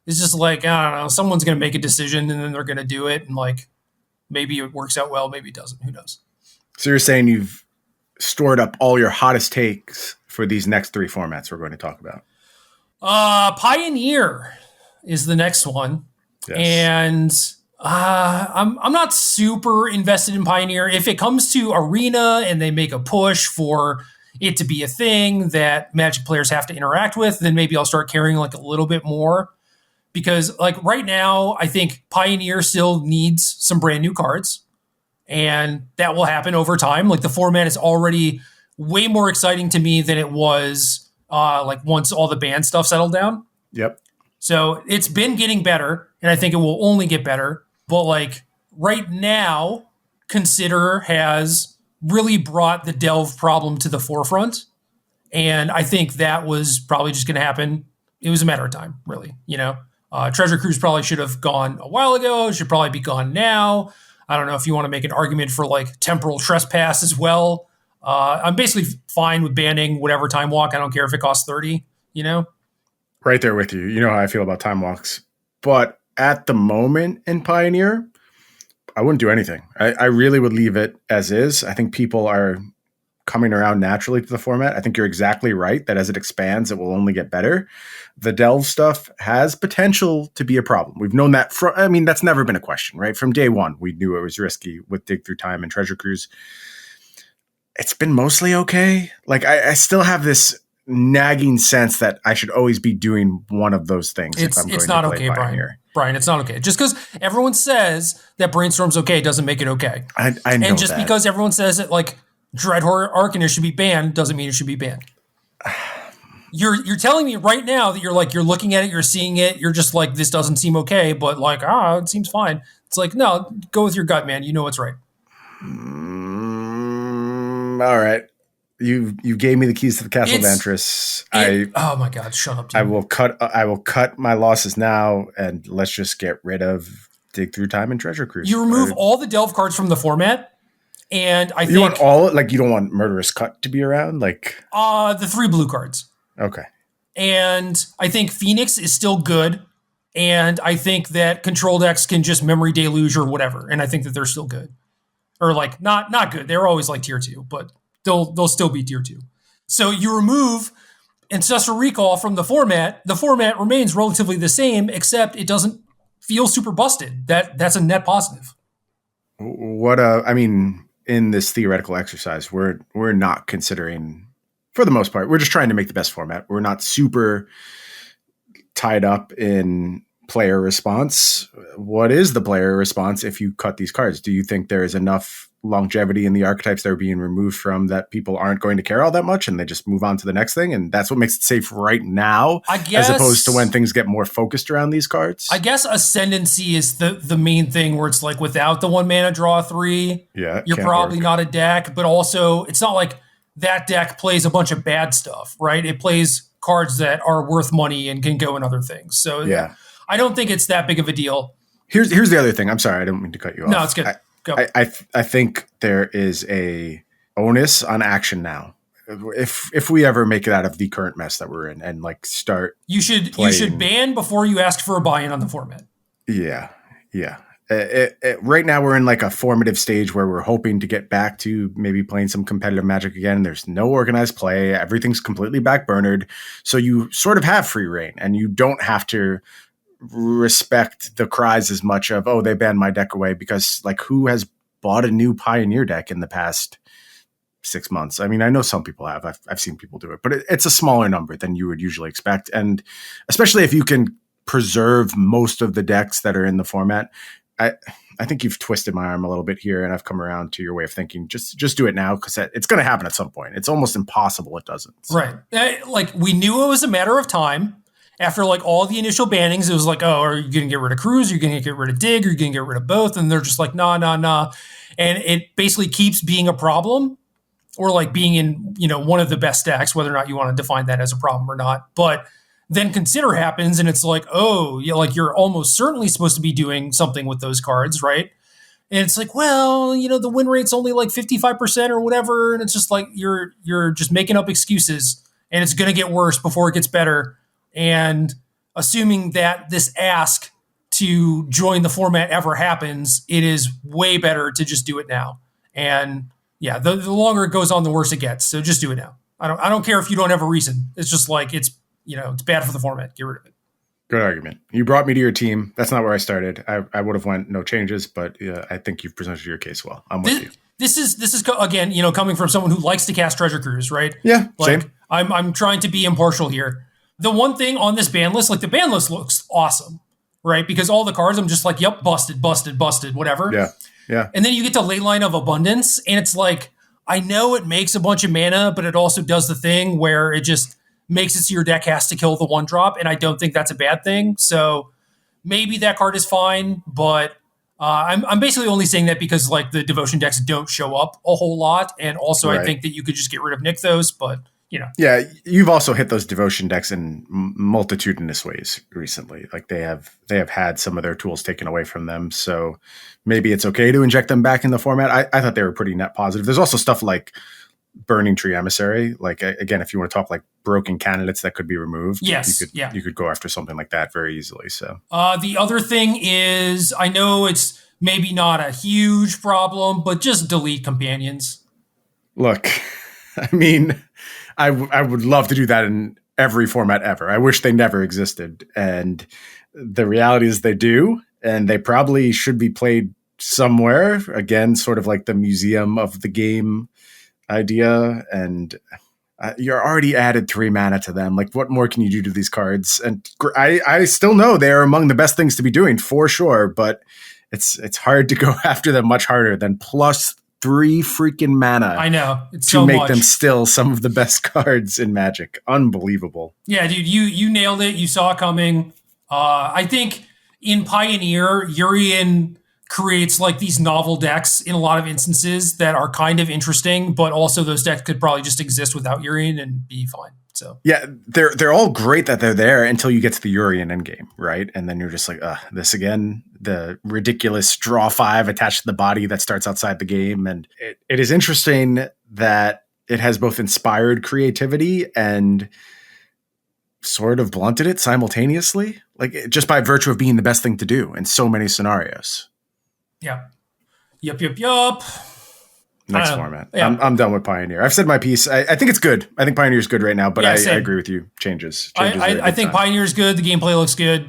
it's just like, I don't know, someone's going to make a decision and then they're going to do it. And like, maybe it works out well, maybe it doesn't. Who knows? So you're saying you've stored up all your hottest takes for these next three formats we're going to talk about? Pioneer is the next one. Yes. And I'm not super invested in Pioneer. If it comes to Arena and they make a push for it to be a thing that Magic players have to interact with, then maybe I'll start caring like a little bit more. Because like right now, I think Pioneer still needs some brand new cards. And that will happen over time. Like the format is already way more exciting to me than it was like once all the ban stuff settled down. Yep. So it's been getting better, and I think it will only get better. But like right now, Consider has really brought the delve problem to the forefront. And I think that was probably just going to happen. It was a matter of time, really. You know, Treasure Cruise probably should have gone a while ago. It should probably be gone now. I don't know if you want to make an argument for like temporal trespass as well. I'm basically fine with banning whatever time walk. I don't care if it costs 30, you know? Right there with you. You know how I feel about time walks. But at the moment in Pioneer, I wouldn't do anything. I really would leave it as is. I think people are coming around naturally to the format. I think you're exactly right that as it expands, it will only get better. The delve stuff has potential to be a problem. We've known that that's never been a question, right? From day one, we knew it was risky with Dig Through Time and Treasure Cruise. It's been mostly okay. Like I still have this nagging sense that I should always be doing one of those things. It's not okay, Brian. Brian, it's not okay. Just because everyone says that Brainstorm's okay doesn't make it okay. I know and just that. Because everyone says that like Dreadhorde Arcanist should be banned doesn't mean it should be banned. You're telling me right now that you're looking at it, you're seeing it, you're just like, this doesn't seem okay, but like, it seems fine. It's like, no, go with your gut, man. You know what's right. All right. You gave me the keys to the castle of Vantress. Oh my God, shut up. Dude. I will cut my losses now, and let's just get rid of Dig Through Time and Treasure Cruise. You remove all the delve cards from the format. And I think you want all, like, you don't want Murderous Cut to be around, like the 3 blue cards. Okay. And I think Phoenix is still good, and I think that Control decks can just Memory Deluge or whatever, and I think that they're still good, or like not good. They're always like tier 2, but they'll still be tier 2. So you remove Ancestral Recall from the format. The format remains relatively the same, except it doesn't feel super busted. That's a net positive. In this theoretical exercise, we're not considering, for the most part, we're just trying to make the best format. We're not super tied up in player response. What is the player response if you cut these cards? Do you think there is enough longevity in the archetypes that are being removed from that people aren't going to care all that much and they just move on to the next thing? And that's what makes it safe right now, I guess, as opposed to when things get more focused around these cards. I guess Ascendancy is the main thing where it's like, without the 1 mana draw 3, you're probably not a deck, but also it's not like that deck plays a bunch of bad stuff, right? It plays cards that are worth money and can go in other things. So yeah, I don't think it's that big of a deal. Here's the other thing. I'm sorry, I don't mean to cut you off. No, it's good. Go. I think there is a onus on action now. If we ever make it out of the current mess that we're in and like start, you should ban before you ask for a buy-in on the format. Yeah. Right now we're in like a formative stage where we're hoping to get back to maybe playing some competitive Magic again. There's no organized play. Everything's completely backburnered. So you sort of have free reign, and you don't have to respect the cries as much of, oh, they banned my deck away, because like, who has bought a new Pioneer deck in the past 6 months? I mean, I know some people have. I've seen people do it, but it's a smaller number than you would usually expect. And especially if you can preserve most of the decks that are in the format. I think you've twisted my arm a little bit here, and I've come around to your way of thinking. Just do it now, because it's going to happen at some point. It's almost impossible it doesn't. So. Right. Like, we knew it was a matter of time. After like all the initial bannings, it was like, oh, are you going to get rid of Cruise? Are you going to get rid of Dig? Are you going to get rid of both? And they're just like, nah. And it basically keeps being a problem, or like being in, one of the best stacks, whether or not you want to define that as a problem or not. But then Consider happens, and it's like, oh, you're almost certainly supposed to be doing something with those cards, right? And it's like, well, the win rate's only like 55% or whatever. And it's just like, you're just making up excuses, and it's going to get worse before it gets better. And assuming that this ask to join the format ever happens, it is way better to just do it now. And yeah, the longer it goes on, the worse it gets. So just do it now. I don't care if you don't have a reason. It's just like, it's bad for the format. Get rid of it. Good argument. You brought me to your team. That's not where I started. I would have went no changes, but I think you've presented your case well. I'm with you. This is again, coming from someone who likes to cast treasure cruise, right? Yeah, like, same. I'm trying to be impartial here. The one thing on this ban list, like the ban list looks awesome, right? Because all the cards, I'm just like, yep, busted, whatever. Yeah. And then you get to Leyline of Abundance, and it's like, I know it makes a bunch of mana, but it also does the thing where it just makes it so your deck has to kill the 1-drop, and I don't think that's a bad thing. So maybe that card is fine, but I'm basically only saying that because like the devotion decks don't show up a whole lot, and also I think that you could just get rid of Nykthos, but Yeah, you've also hit those devotion decks in multitudinous ways recently. Like they have had some of their tools taken away from them, so maybe it's okay to inject them back in the format. I thought they were pretty net positive. There's also stuff like Burning Tree Emissary. Like again, if you want to talk like broken candidates that could be removed, you could go after something like that very easily. So the other thing is, I know it's maybe not a huge problem, but just delete companions. Look, I mean, I would love to do that in every format ever. I wish they never existed, and the reality is they do, and they probably should be played somewhere. Again, sort of like the museum of the game idea, and you're already added 3 mana to them. Like, what more can you do to these cards? And I still know they are among the best things to be doing for sure, but it's hard to go after them much harder than plus 3 freaking mana. I know, it's to so make much. them still some of the best cards in Magic. Unbelievable. Yeah, dude, you nailed it. You saw it coming. I think in Pioneer, Urian creates like these novel decks in a lot of instances that are kind of interesting, but also those decks could probably just exist without Urian and be fine. So yeah, they're all great that they're there until you get to the Urian endgame, right? And then you're just like, this again, the ridiculous draw 5 attached to the body that starts outside the game. And it is interesting that it has both inspired creativity and sort of blunted it simultaneously, like just by virtue of being the best thing to do in so many scenarios. Yeah. Yup. Next format. Yeah. I'm done with Pioneer. I've said my piece. I think it's good. I think Pioneer is good right now, but I agree with you. Changes I think Pioneer is good. The gameplay looks good.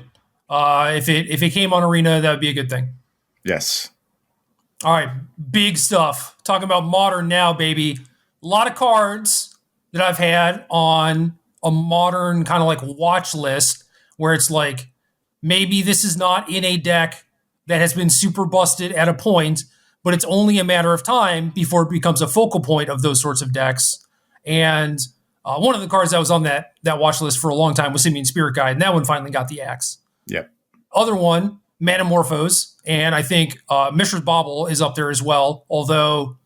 If it came on Arena, that would be a good thing. Yes. All right. Big stuff. Talking about Modern now, baby. A lot of cards that I've had on a Modern kind of like watch list where it's like, maybe this is not in a deck that has been super busted at a point, but it's only a matter of time before it becomes a focal point of those sorts of decks. And one of the cards that was on that watch list for a long time was Simian Spirit Guide, and that one finally got the axe. Yep. Other one, Manamorphose, and I think Mishra's Bauble is up there as well, although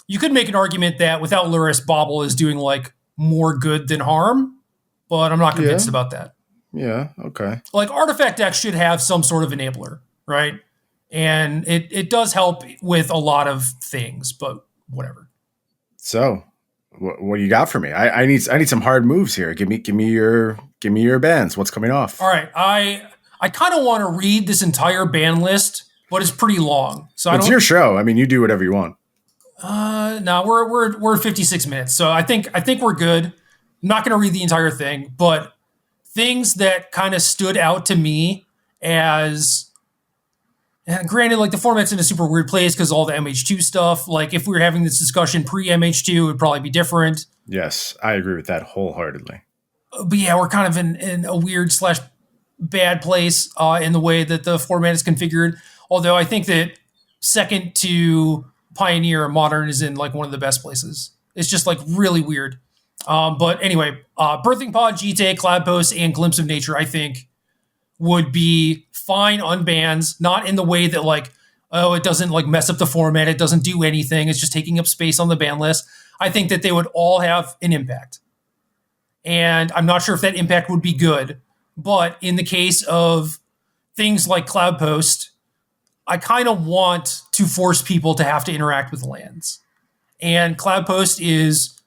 you could make an argument that without Luris, Bauble is doing like more good than harm, but I'm not convinced about that. Yeah, okay. Like artifact decks should have some sort of enabler, right? And it does help with a lot of things, but whatever. So, what do you got for me? I need some hard moves here. Give me your bans. What's coming off? All right, I kind of want to read this entire ban list, but it's pretty long. So it's your show. I mean, you do whatever you want. No, we're 56 minutes, so I think we're good. I'm not going to read the entire thing, but things that kind of stood out to me as. And granted, like the format's in a super weird place because all the MH2 stuff. Like if we were having this discussion pre-MH2, it would probably be different. Yes, I agree with that wholeheartedly. But yeah, we're kind of in a weird / bad place in the way that the format is configured. Although I think that second to Pioneer, Modern is in like one of the best places. It's just like really weird. But anyway, Birthing Pod, GT, Cloud Post, and Glimpse of Nature, I think would be fine unbans, not in the way that like, oh, it doesn't like mess up the format. It doesn't do anything. It's just taking up space on the ban list. I think that they would all have an impact. And I'm not sure if that impact would be good, but in the case of things like Cloud Post, I kind of want to force people to have to interact with lands. And Cloud Post is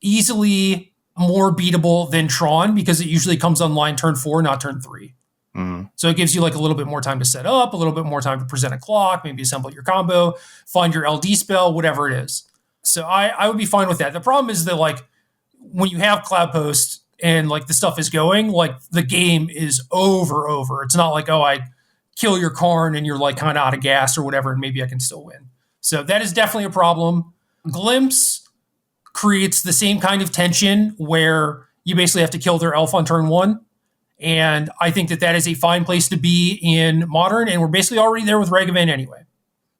easily more beatable than Tron because it usually comes online turn 4, not turn 3. Mm-hmm. So it gives you like a little bit more time to set up, a little bit more time to present a clock, maybe assemble your combo, find your LD spell, whatever it is. So I would be fine with that. The problem is that like when you have Cloud Post and like the stuff is going, like the game is over. It's not like, oh, I kill your Karn and you're like kind of out of gas or whatever, and maybe I can still win. So that is definitely a problem. Glimpse creates the same kind of tension where you basically have to kill their elf on turn 1. And I think that is a fine place to be in Modern, and we're basically already there with Ragavan anyway.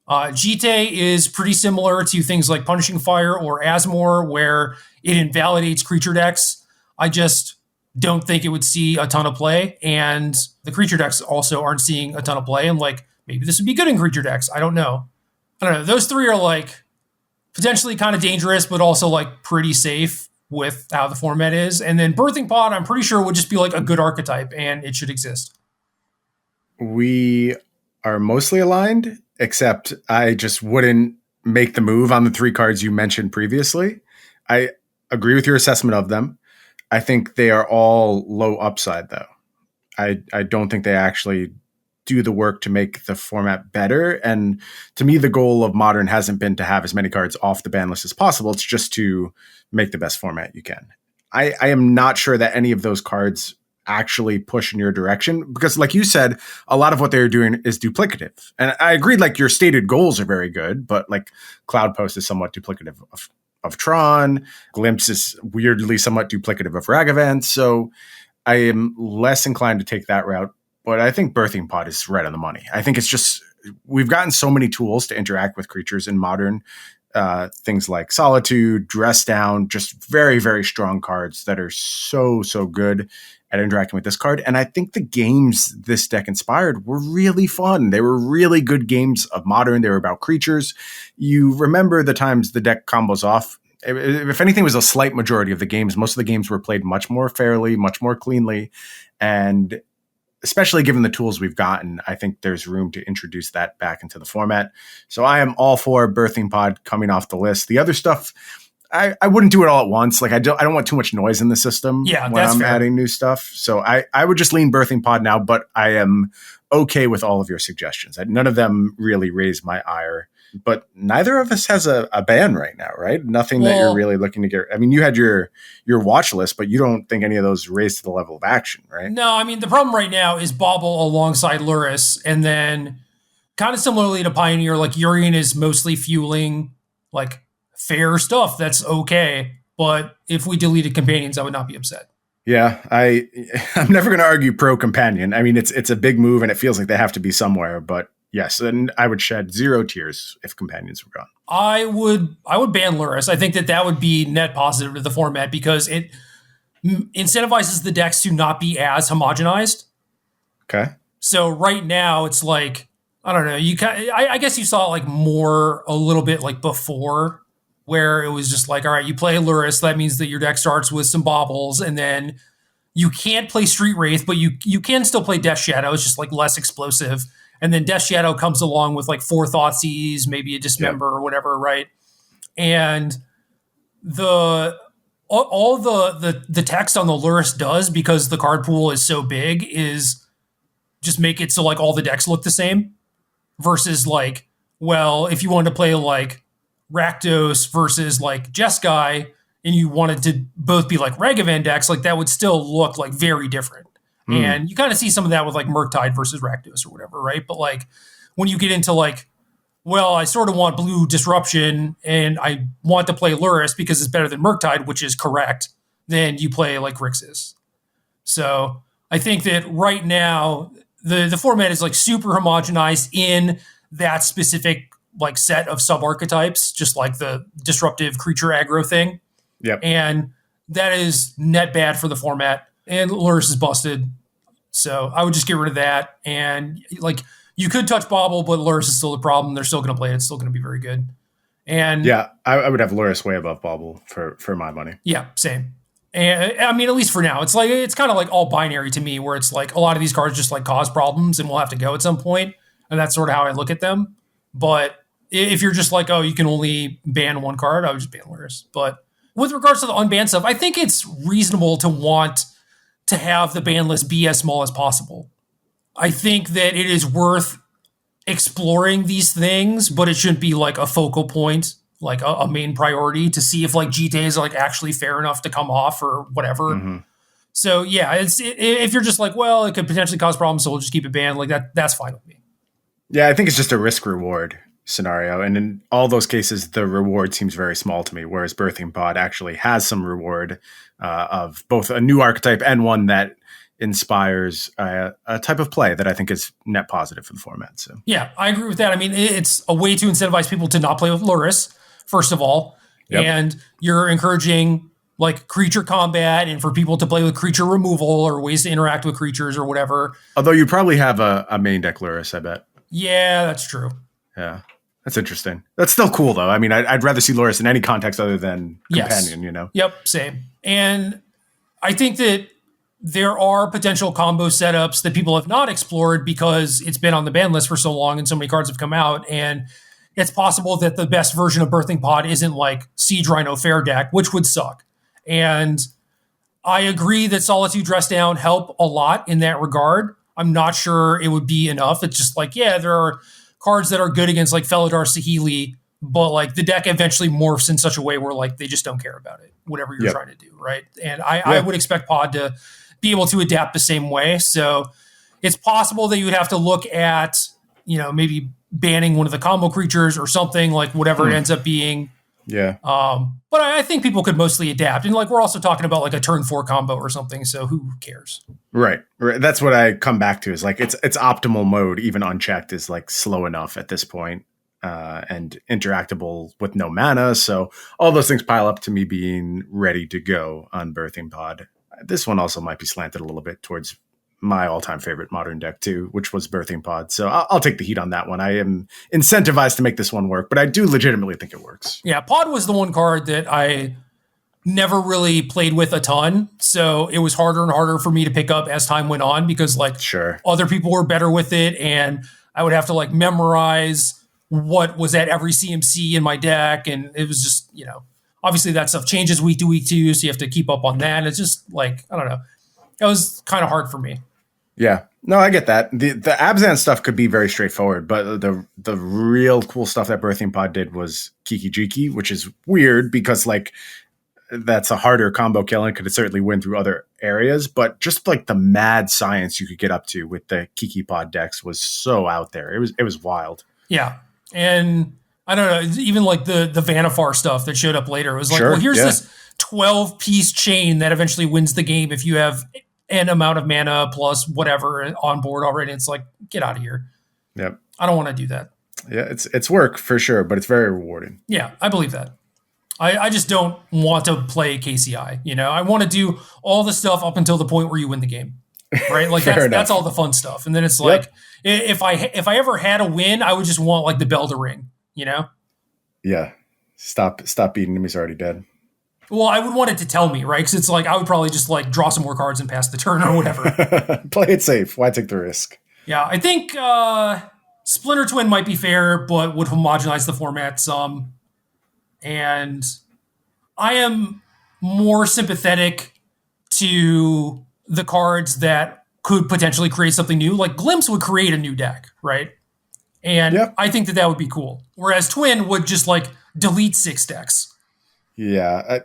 Jite is pretty similar to things like Punishing Fire or Asmore, where it invalidates creature decks. I just don't think it would see a ton of play, and the creature decks also aren't seeing a ton of play, and like, maybe this would be good in creature decks. I don't know. Those three are like potentially kind of dangerous, but also like pretty safe with how the format is. And then Birthing Pod, I'm pretty sure would just be like a good archetype, and it should exist. We are mostly aligned, except I just wouldn't make the move on the 3 cards you mentioned previously. I agree with your assessment of them. I think they are all low upside, though. I don't think they actually do the work to make the format better. And to me, the goal of Modern hasn't been to have as many cards off the ban list as possible. It's just to make the best format you can. I am not sure that any of those cards actually push in your direction, because like you said, a lot of what they're doing is duplicative. And I agree, like your stated goals are very good, but like Cloud Post is somewhat duplicative of Tron. Glimpse is weirdly somewhat duplicative of Ragavan. So I am less inclined to take that route. But I think Birthing Pod is right on the money. I think it's just, we've gotten so many tools to interact with creatures in Modern. Things like Solitude, Dress Down, just very, very strong cards that are so good at interacting with this card. And I think the games this deck inspired were really fun. They were really good games of Modern. They were about creatures. You remember the times the deck combos off. If anything, it was a slight majority of the games. Most of the games were played much more fairly, much more cleanly. And especially given the tools we've gotten, I think there's room to introduce that back into the format. So I am all for Birthing Pod coming off the list. The other stuff, I wouldn't do it all at once. Like I don't want too much noise in the system when I'm adding new stuff. So I would just lean Birthing Pod now, but I am okay with all of your suggestions. None of them really raise my ire. But neither of us has a ban right now, right? Nothing that you're really looking to get. I mean, you had your watch list, but you don't think any of those raise to the level of action, right? No, I mean, the problem right now is Bauble alongside Lurrus, and then kind of similarly to Pioneer, like Urian is mostly fueling like fair stuff that's okay. But if we deleted companions, I would not be upset. Yeah, I'm never going to argue pro companion. I mean, it's a big move, and it feels like they have to be somewhere, but yes, and I would shed 0 tears if companions were gone. I would ban Lurrus. I think that would be net positive to the format because it incentivizes the decks to not be as homogenized. Okay. So right now it's like, I don't know, I guess you saw it like more a little bit like before, where it was just like, all right, you play Lurrus, that means that your deck starts with some baubles, and then you can't play Street Wraith, but you can still play Death Shadow. It's just like less explosive. And then Death Shadow comes along with like 4 Thoughtseize, maybe a Dismember or whatever, right? And all the text on the Lurrus does, because the card pool is so big, is just make it so like all the decks look the same. Versus like, well, if you wanted to play like Rakdos versus like Jeskai, and you wanted to both be like Ragavan decks, like that would still look like very different. And you kind of see some of that with like Murktide versus Rakdos or whatever, right? But like when you get into like, well, I sort of want blue disruption and I want to play Lurrus because it's better than Murktide, which is correct, then you play like Grixis. So I think that right now the format is like super homogenized in that specific like set of sub-archetypes, just like the disruptive creature aggro thing. Yep. And that is net bad for the format. And Lurrus is busted. So I would just get rid of that. And like you could touch Bauble, but Lurrus is still the problem. They're still going to play it. It's still going to be very good. And yeah, I would have Lurrus way above Bauble for my money. Yeah, same. And I mean, at least for now, it's kind of like all binary to me, where it's like a lot of these cards just like cause problems and will have to go at some point. And that's sort of how I look at them. But if you're just like, oh, you can only ban one card, I would just ban Lurrus. But with regards to the unbanned stuff, I think it's reasonable to want to have the ban list be as small as possible. I think that it is worth exploring these things, but it shouldn't be like a focal point like a main priority to see if like GTAs are like actually fair enough to come off or whatever. Mm-hmm. So yeah, if you're just like, well, it could potentially cause problems, so we'll just keep it banned, like that's fine with me. Yeah, I think it's just a risk reward scenario. And in all those cases, the reward seems very small to me, whereas Birthing Pod actually has some reward of both a new archetype and one that inspires a type of play that I think is net positive for the format. So yeah, I agree with that. I mean, it's a way to incentivize people to not play with Luris, first of all. Yep. And you're encouraging like creature combat and for people to play with creature removal or ways to interact with creatures or whatever. Although you probably have a main deck Luris, I bet. Yeah, that's true. Yeah, that's interesting. That's still cool, though. I mean, I'd rather see Luris in any context other than companion, you know? Yep, same. And I think that there are potential combo setups that people have not explored because it's been on the ban list for so long and so many cards have come out. And it's possible that the best version of Birthing Pod isn't like Siege Rhino Fair deck, which would suck. And I agree that Solitude Dress Down help a lot in that regard. I'm not sure it would be enough. It's just like, yeah, there are cards that are good against like Felidar Saheeli, but like the deck eventually morphs in such a way where like they just don't care about it, whatever you're trying to do, right? And I would expect Pod to be able to adapt the same way. So it's possible that you would have to look at, you know, maybe banning one of the combo creatures or something, like whatever it ends up being. Yeah. But I think people could mostly adapt. And like, we're also talking about like a turn 4 combo or something. So who cares? Right. That's what I come back to is like, it's optimal mode, even unchecked, is like slow enough at this point, and interactable with no mana. So all those things pile up to me being ready to go on Birthing Pod. This one also might be slanted a little bit towards my all-time favorite modern deck too, which was Birthing Pod. So I'll take the heat on that one. I am incentivized to make this one work, but I do legitimately think it works. Yeah, Pod was the one card that I never really played with a ton. So it was harder and harder for me to pick up as time went on because like other people were better with it. And I would have to like memorize what was at every CMC in my deck. And it was just, you know, obviously that stuff changes week to week too. So you have to keep up on that. It's just like, I don't know. It was kind of hard for me. Yeah, no, I get that. The Abzan stuff could be very straightforward, but the real cool stuff that Birthing Pod did was Kiki Jiki, which is weird because like that's a harder combo kill and could certainly win through other areas. But just like the mad science you could get up to with the Kiki Pod decks was so out there. It was wild. Yeah, and I don't know, even like the Vanifar stuff that showed up later. It was like, well, here's this 12-piece chain that eventually wins the game if you have an amount of mana plus whatever on board already. It's like, get out of here. Yep. I don't want to do that. Yeah, it's work for sure, but it's very rewarding. Yeah, I believe that. I just don't want to play KCI. You know, I want to do all the stuff up until the point where you win the game. Right? Like that's all the fun stuff. And then it's like, if I ever had a win, I would just want like the bell to ring, you know? Yeah. Stop beating him. He's already dead. Well, I would want it to tell me, right? Because it's like I would probably just like draw some more cards and pass the turn or whatever. Play it safe. Why take the risk? Yeah, I think Splinter Twin might be fair, but would homogenize the format some. And I am more sympathetic to the cards that could potentially create something new. Like Glimpse would create a new deck, right? And I think that would be cool. Whereas Twin would just like delete 6 decks. Yeah,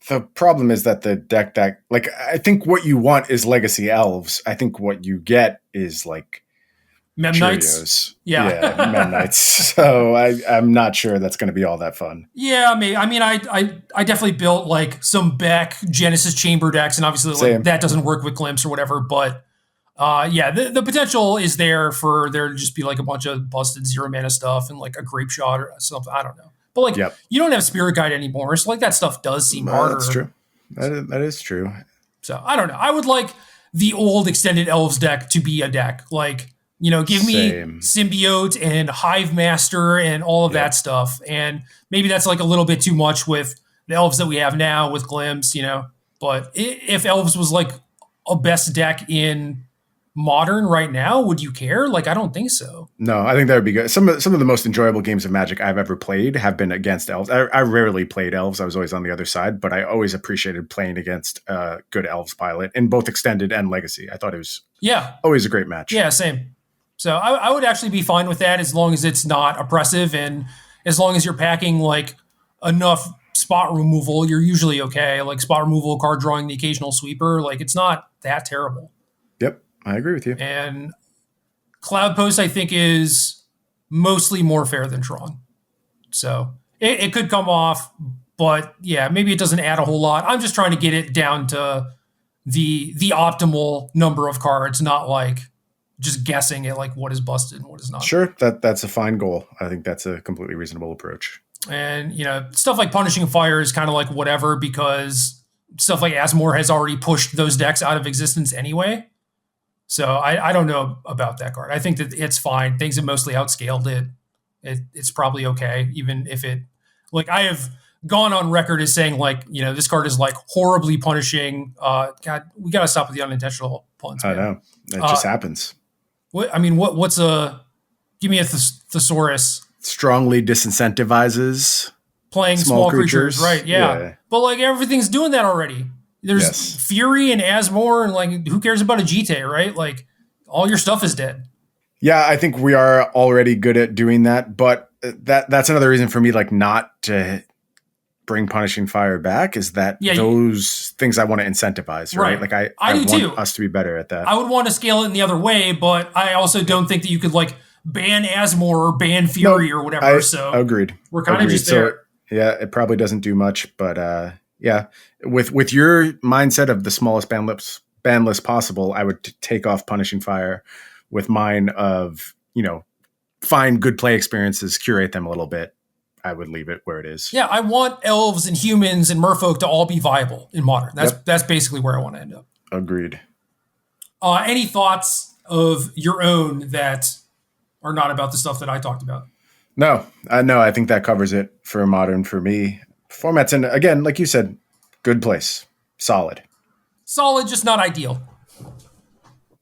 the problem is that the deck that, like, I think what you want is Legacy Elves. I think what you get is, like, Mem Knights. Yeah, Mem Knights. So I'm not sure that's going to be all that fun. Yeah, I definitely built, like, some Beck Genesis Chamber decks, and obviously like, that doesn't work with Glimpse or whatever, but the potential is there for there to just be, like, a bunch of busted 0-mana stuff and, like, a Grape Shot or something. I don't know. But like, you don't have Spirit Guide anymore, so like that stuff does seem harder. That's true. That is true. So I don't know. I would like the old Extended Elves deck to be a deck. Like, you know, give me Symbiote and Hive Master and all of that stuff. And maybe that's like a little bit too much with the Elves that we have now with Glimpse, you know. But if Elves was like a best deck in Modern right now, would you care? Like, I don't think so. No, I think that would be good. Some of the most enjoyable games of Magic I've ever played have been against Elves. I rarely played Elves. I was always on the other side, but I always appreciated playing against good Elves pilot in both Extended and Legacy. I thought it was always a great match. Yeah, same. So I would actually be fine with that as long as it's not oppressive and as long as you're packing like enough spot removal, you're usually okay. Like spot removal, card drawing, the occasional sweeper, like it's not that terrible. Yep, I agree with you. And Cloud Post, I think, is mostly more fair than Tron. So it could come off, but yeah, maybe it doesn't add a whole lot. I'm just trying to get it down to the optimal number of cards, not like just guessing at like what is busted and what is not. Sure, that's a fine goal. I think that's a completely reasonable approach. And, stuff like Punishing Fire is kind of like whatever, because stuff like Asmore has already pushed those decks out of existence anyway. So I don't know about that card. I think that it's fine. Things have mostly outscaled it. It's probably okay, even if it, like, I have gone on record as saying, like, this card is like horribly punishing. God, we got to stop with the unintentional puns. Man. I know. It just happens. What's give me a thesaurus. Strongly disincentivizes playing small creatures. Right, yeah. But like everything's doing that already. There's Fury and Asmore, and like who cares about a Jite, right? Like all your stuff is dead. Yeah, I think we are already good at doing that, but that's another reason for me like not to bring Punishing Fire back, is that those things I want to incentivize, right? Like I do want too. us to be better at that. I would want to scale it in the other way, but I also don't think that you could like ban Asmore or ban Fury or whatever. So agreed. We're kind of just there. So, yeah, it probably doesn't do much, but with your mindset of the smallest ban list possible, I would take off Punishing Fire with mine of, find good play experiences, curate them a little bit. I would leave it where it is. Yeah, I want elves and humans and merfolk to all be viable in Modern. That's basically where I want to end up. Agreed. Any thoughts of your own that are not about the stuff that I talked about? No, I think that covers it for Modern for me. Formats, and again, like you said, good place. Solid, just not ideal.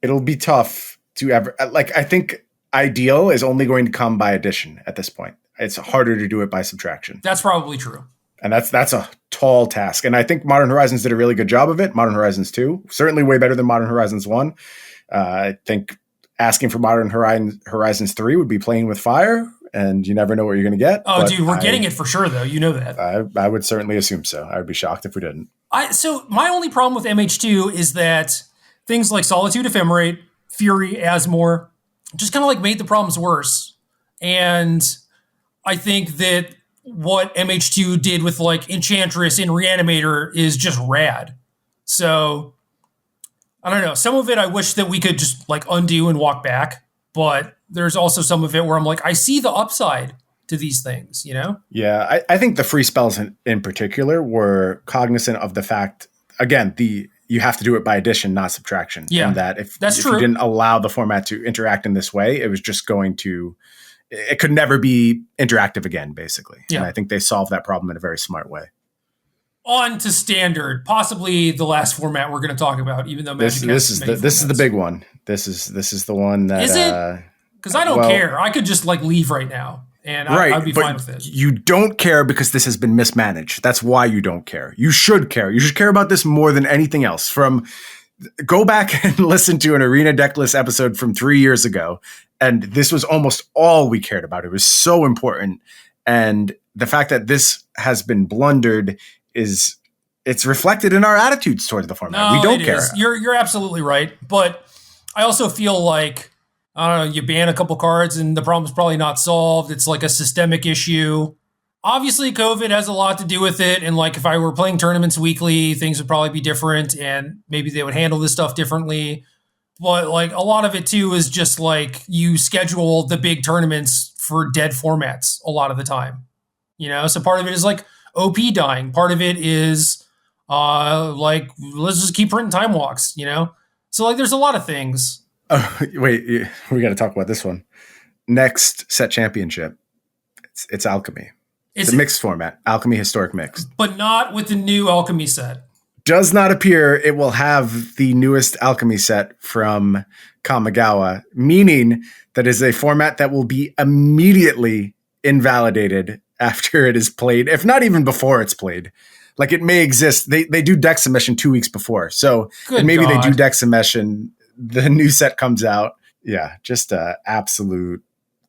It'll be tough to ever, I think ideal is only going to come by addition at this point. It's harder to do it by subtraction. That's probably true. And that's a tall task. And I think Modern Horizons did a really good job of it. Modern Horizons 2, certainly way better than Modern Horizons 1. I think asking for Modern Horizons 3 would be playing with fire, and you never know what you're going to get. Oh, dude, we're getting it for sure, though. You know that. I would certainly assume so. I would be shocked if we didn't. So my only problem with MH2 is that things like Solitude Ephemerate, Fury, Asmore, just kind of like made the problems worse. And I think that what MH2 did with like Enchantress and Reanimator is just rad. So I don't know. Some of it I wish that we could just like undo and walk back, but there's also some of it where I'm like, I see the upside to these things, Yeah, I think the free spells in particular were cognizant of the fact, again, you have to do it by addition, not subtraction. Yeah, and that if you didn't allow the format to interact in this way, it was just it could never be interactive again, basically. Yeah. And I think they solved that problem in a very smart way. On to Standard, possibly the last format we're going to talk about, even though Magic this is the big one. This is the one that is it? Because I don't care. I could just like leave right now, and I'd be fine with it. You don't care because this has been mismanaged. That's why you don't care. You should care. You should care about this more than anything else. Go back and listen to an Arena Decklist episode from 3 years ago, and this was almost all we cared about. It was so important, and the fact that this has been blundered it's reflected in our attitudes towards the format. We don't care. You're absolutely right, but I also feel like, I don't know, you ban a couple cards and the problem's probably not solved. It's like a systemic issue. Obviously, COVID has a lot to do with it. And like if I were playing tournaments weekly, things would probably be different and maybe they would handle this stuff differently. But like a lot of it too is just like you schedule the big tournaments for dead formats a lot of the time. So part of it is like OP dying. Part of it is like, let's just keep printing time walks, So like there's a lot of things. Oh, wait, we got to talk about this one. Next set championship. It's Alchemy. It's a mixed format. Alchemy Historic Mixed. But not with the new Alchemy set. Does not appear it will have the newest Alchemy set from Kamigawa, meaning that is a format that will be immediately invalidated after it is played, if not even before it's played. Like it may exist. They do deck submission 2 weeks before. So maybe they do deck submission. The new set comes out. Yeah, just a absolute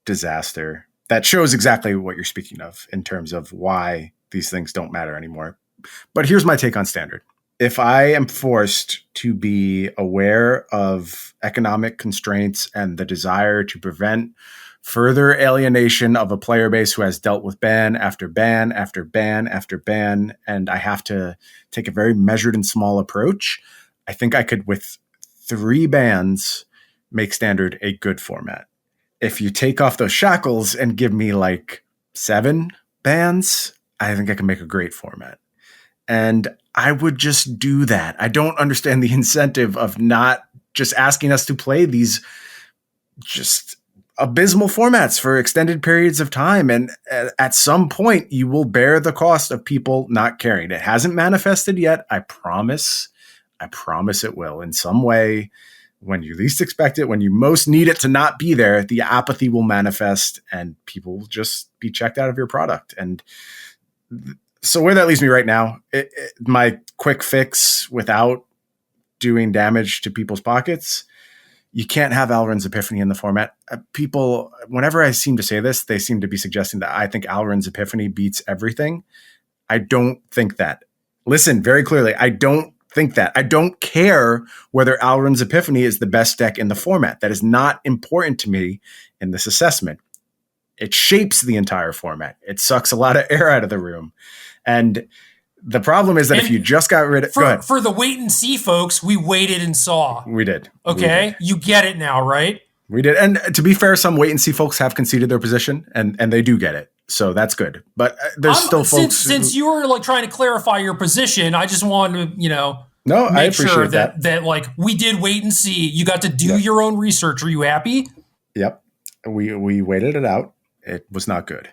disaster. that shows exactly what you're speaking of in terms of why these things don't matter anymore. But here's my take on standard. If I am forced to be aware of economic constraints and the desire to prevent further alienation of a player base who has dealt with ban after ban after ban after ban, and I have to take a very measured and small approach, I think I could, with 3 bans, make standard a good format. If you take off those shackles and give me like 7 bans, I think I can make a great format. And I would just do that. I don't understand the incentive of not just asking us to play these just abysmal formats for extended periods of time. And at some point, you will bear the cost of people not caring. It hasn't manifested yet. I promise it will. In some way, when you least expect it, when you most need it to not be there, the apathy will manifest and people will just be checked out of your product. And so where that leaves me right now, my quick fix without doing damage to people's pockets, you can't have Alrund's Epiphany in the format. People, whenever I seem to say this, they seem to be suggesting that I think Alrund's Epiphany beats everything. I don't think that. Listen very clearly, I don't think that. I don't care whether Alrund's Epiphany is the best deck in the format. That is not important to me in this assessment. It shapes the entire format. It sucks a lot of air out of the room. And the problem is that if you just got rid of... For the wait and see folks, we waited and saw. We did. Okay? We did. You get it now, right? We did. And to be fair, some wait and see folks have conceded their position, and they do get it. So that's good. But there's still folks... Since you were like trying to clarify your position, I just wanted to, No, make I appreciate sure that like we did wait and see. You got to do your own research. Are you happy? Yep. We waited it out. It was not good.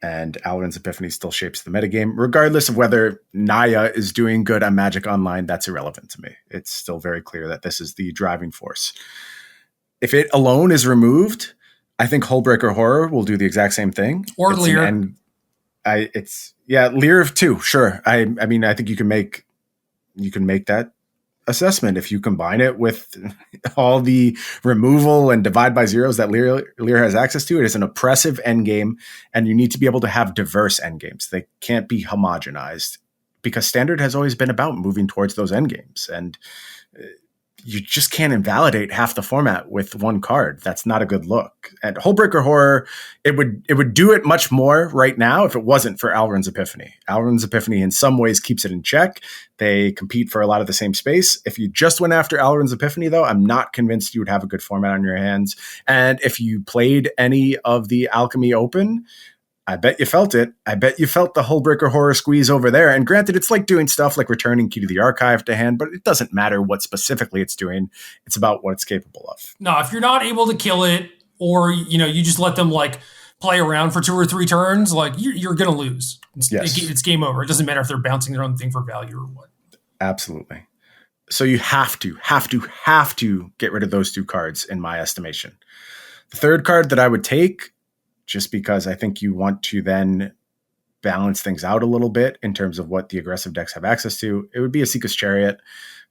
And Alrund's Epiphany still shapes the metagame. Regardless of whether Naya is doing good on Magic Online, that's irrelevant to me. It's still very clear that this is the driving force. If it alone is removed, I think Hullbreaker Horror will do the exact same thing. Or Lear. Lear too, sure. I mean, I think you can make that assessment if you combine it with all the removal and divide by zeros that Lear has access to. It is an oppressive endgame, and you need to be able to have diverse endgames. They can't be homogenized because Standard has always been about moving towards those endgames, and you just can't invalidate half the format with one card. That's not a good look. And Hullbreaker Horror, it would do it much more right now if it wasn't for Alrund's Epiphany. Alrund's Epiphany in some ways keeps it in check. They compete for a lot of the same space. If you just went after Alrund's Epiphany, though, I'm not convinced you would have a good format on your hands. And if you played any of the Alchemy Open, I bet you felt it. I bet you felt the Hullbreaker Horror squeeze over there. And granted, it's like doing stuff like returning Key to the Archive to hand, but it doesn't matter what specifically it's doing. It's about what it's capable of. No, if you're not able to kill it, or you just let them like play around for 2 or 3 turns, like you're going to lose. It's game over. It doesn't matter if they're bouncing their own thing for value or what. Absolutely. So you have to get rid of those 2 cards in my estimation. The third card that I would take, just because I think you want to then balance things out a little bit in terms of what the aggressive decks have access to, it would be a Seeker's Chariot.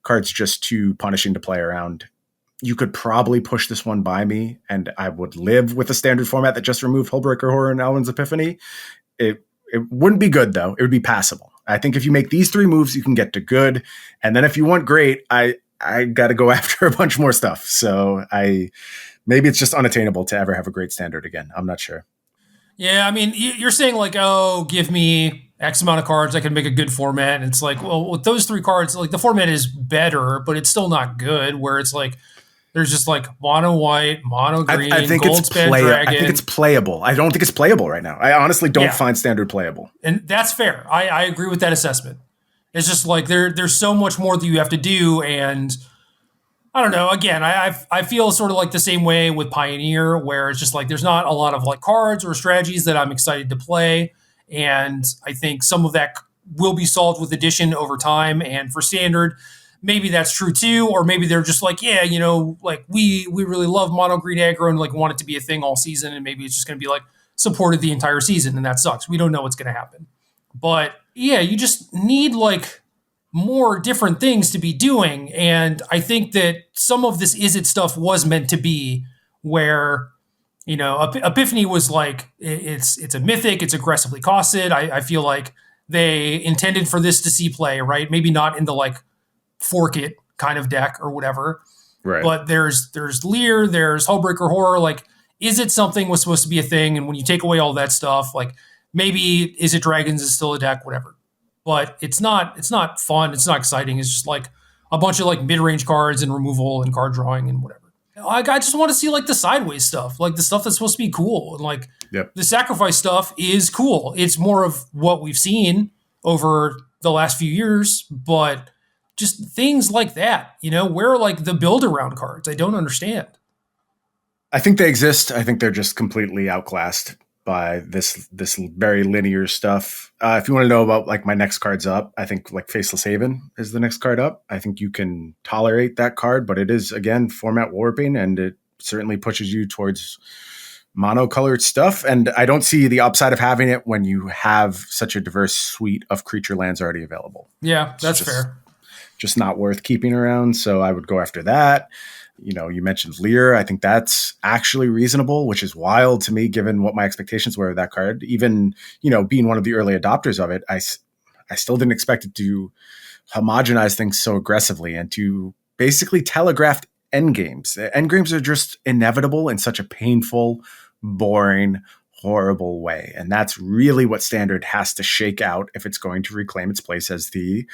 Card's just too punishing to play around. You could probably push this one by me, and I would live with a standard format that just removed Hullbreaker Horror and Alrund's Epiphany. It wouldn't be good, though. It would be passable. I think if you make these 3 moves, you can get to good. And then if you want great, I got to go after a bunch more stuff. So maybe it's just unattainable to ever have a great standard again. I'm not sure. Yeah, I mean, you're saying like, oh, give me X amount of cards, I can make a good format. And it's like, well, with those 3 cards, like the format is better, but it's still not good. Where it's like, there's just like mono white, mono green, I think gold span dragon. I think it's playable. I don't think it's playable right now. I honestly don't find standard playable. And that's fair. I agree with that assessment. It's just like there's so much more that you have to do, and I don't know. Again, I feel sort of like the same way with Pioneer, where it's just like there's not a lot of like cards or strategies that I'm excited to play, and I think some of that will be solved with addition over time. And for Standard, maybe that's true too, or maybe they're just like, yeah, like we really love mono green aggro and like want it to be a thing all season, and maybe it's just going to be like supported the entire season, and that sucks. We don't know what's going to happen, but yeah, you just need like more different things to be doing. And I think that some of this Is It stuff was meant to be where Epiphany was like, it's a mythic, it's aggressively costed. I feel like they intended for this to see play, right? Maybe not in the like fork it kind of deck or whatever. Right. But there's Lear, there's Hullbreaker Horror. Like, is it something was supposed to be a thing? And when you take away all that stuff, like maybe Is It Dragons is still a deck, whatever. But it's not fun. It's not exciting. It's just like a bunch of like mid-range cards and removal and card drawing and whatever. I just want to see like the sideways stuff, like the stuff that's supposed to be cool. And like the sacrifice stuff is cool. It's more of what we've seen over the last few years, but just things like that, where are like the build around cards? I don't understand. I think they exist. I think they're just completely outclassed by this very linear stuff. If you want to know about like my next cards up, I think like Faceless Haven is the next card up. I think you can tolerate that card, but it is again format warping, and it certainly pushes you towards monocolored stuff. And I don't see the upside of having it when you have such a diverse suite of creature lands already available. Yeah, that's fair. Just not worth keeping around. So I would go after that. You mentioned Lear. I think that's actually reasonable, which is wild to me, given what my expectations were of that card. Even, being one of the early adopters of it, I still didn't expect it to homogenize things so aggressively and to basically telegraph endgames. Endgames are just inevitable in such a painful, boring, horrible way. And that's really what Standard has to shake out if it's going to reclaim its place as the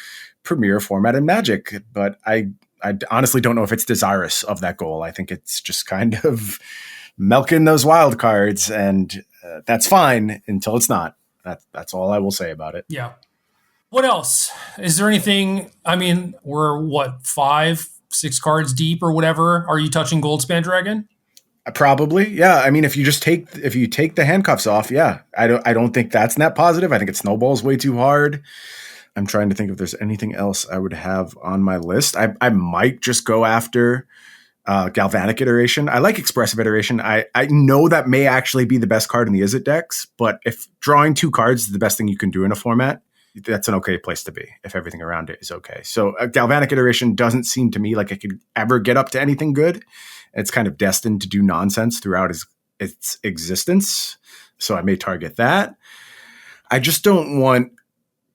premier format in Magic. But I honestly don't know if it's desirous of that goal. I think it's just kind of milking those wild cards, and that's fine until it's not. That's all I will say about it. Yeah. What else? Is there anything? I mean, we're 5-6 cards deep or whatever. Are you touching Goldspan Dragon? Probably, yeah. I mean, if you take the handcuffs off, yeah. I don't think that's net positive. I think it snowballs way too hard. I'm trying to think if there's anything else I would have on my list. I might just go after Galvanic Iteration. I like Expressive Iteration. I know that may actually be the best card in the Izzet decks, but if drawing 2 cards is the best thing you can do in a format, that's an okay place to be if everything around it is okay. So Galvanic Iteration doesn't seem to me like it could ever get up to anything good. It's kind of destined to do nonsense throughout its existence. So I may target that. I just don't want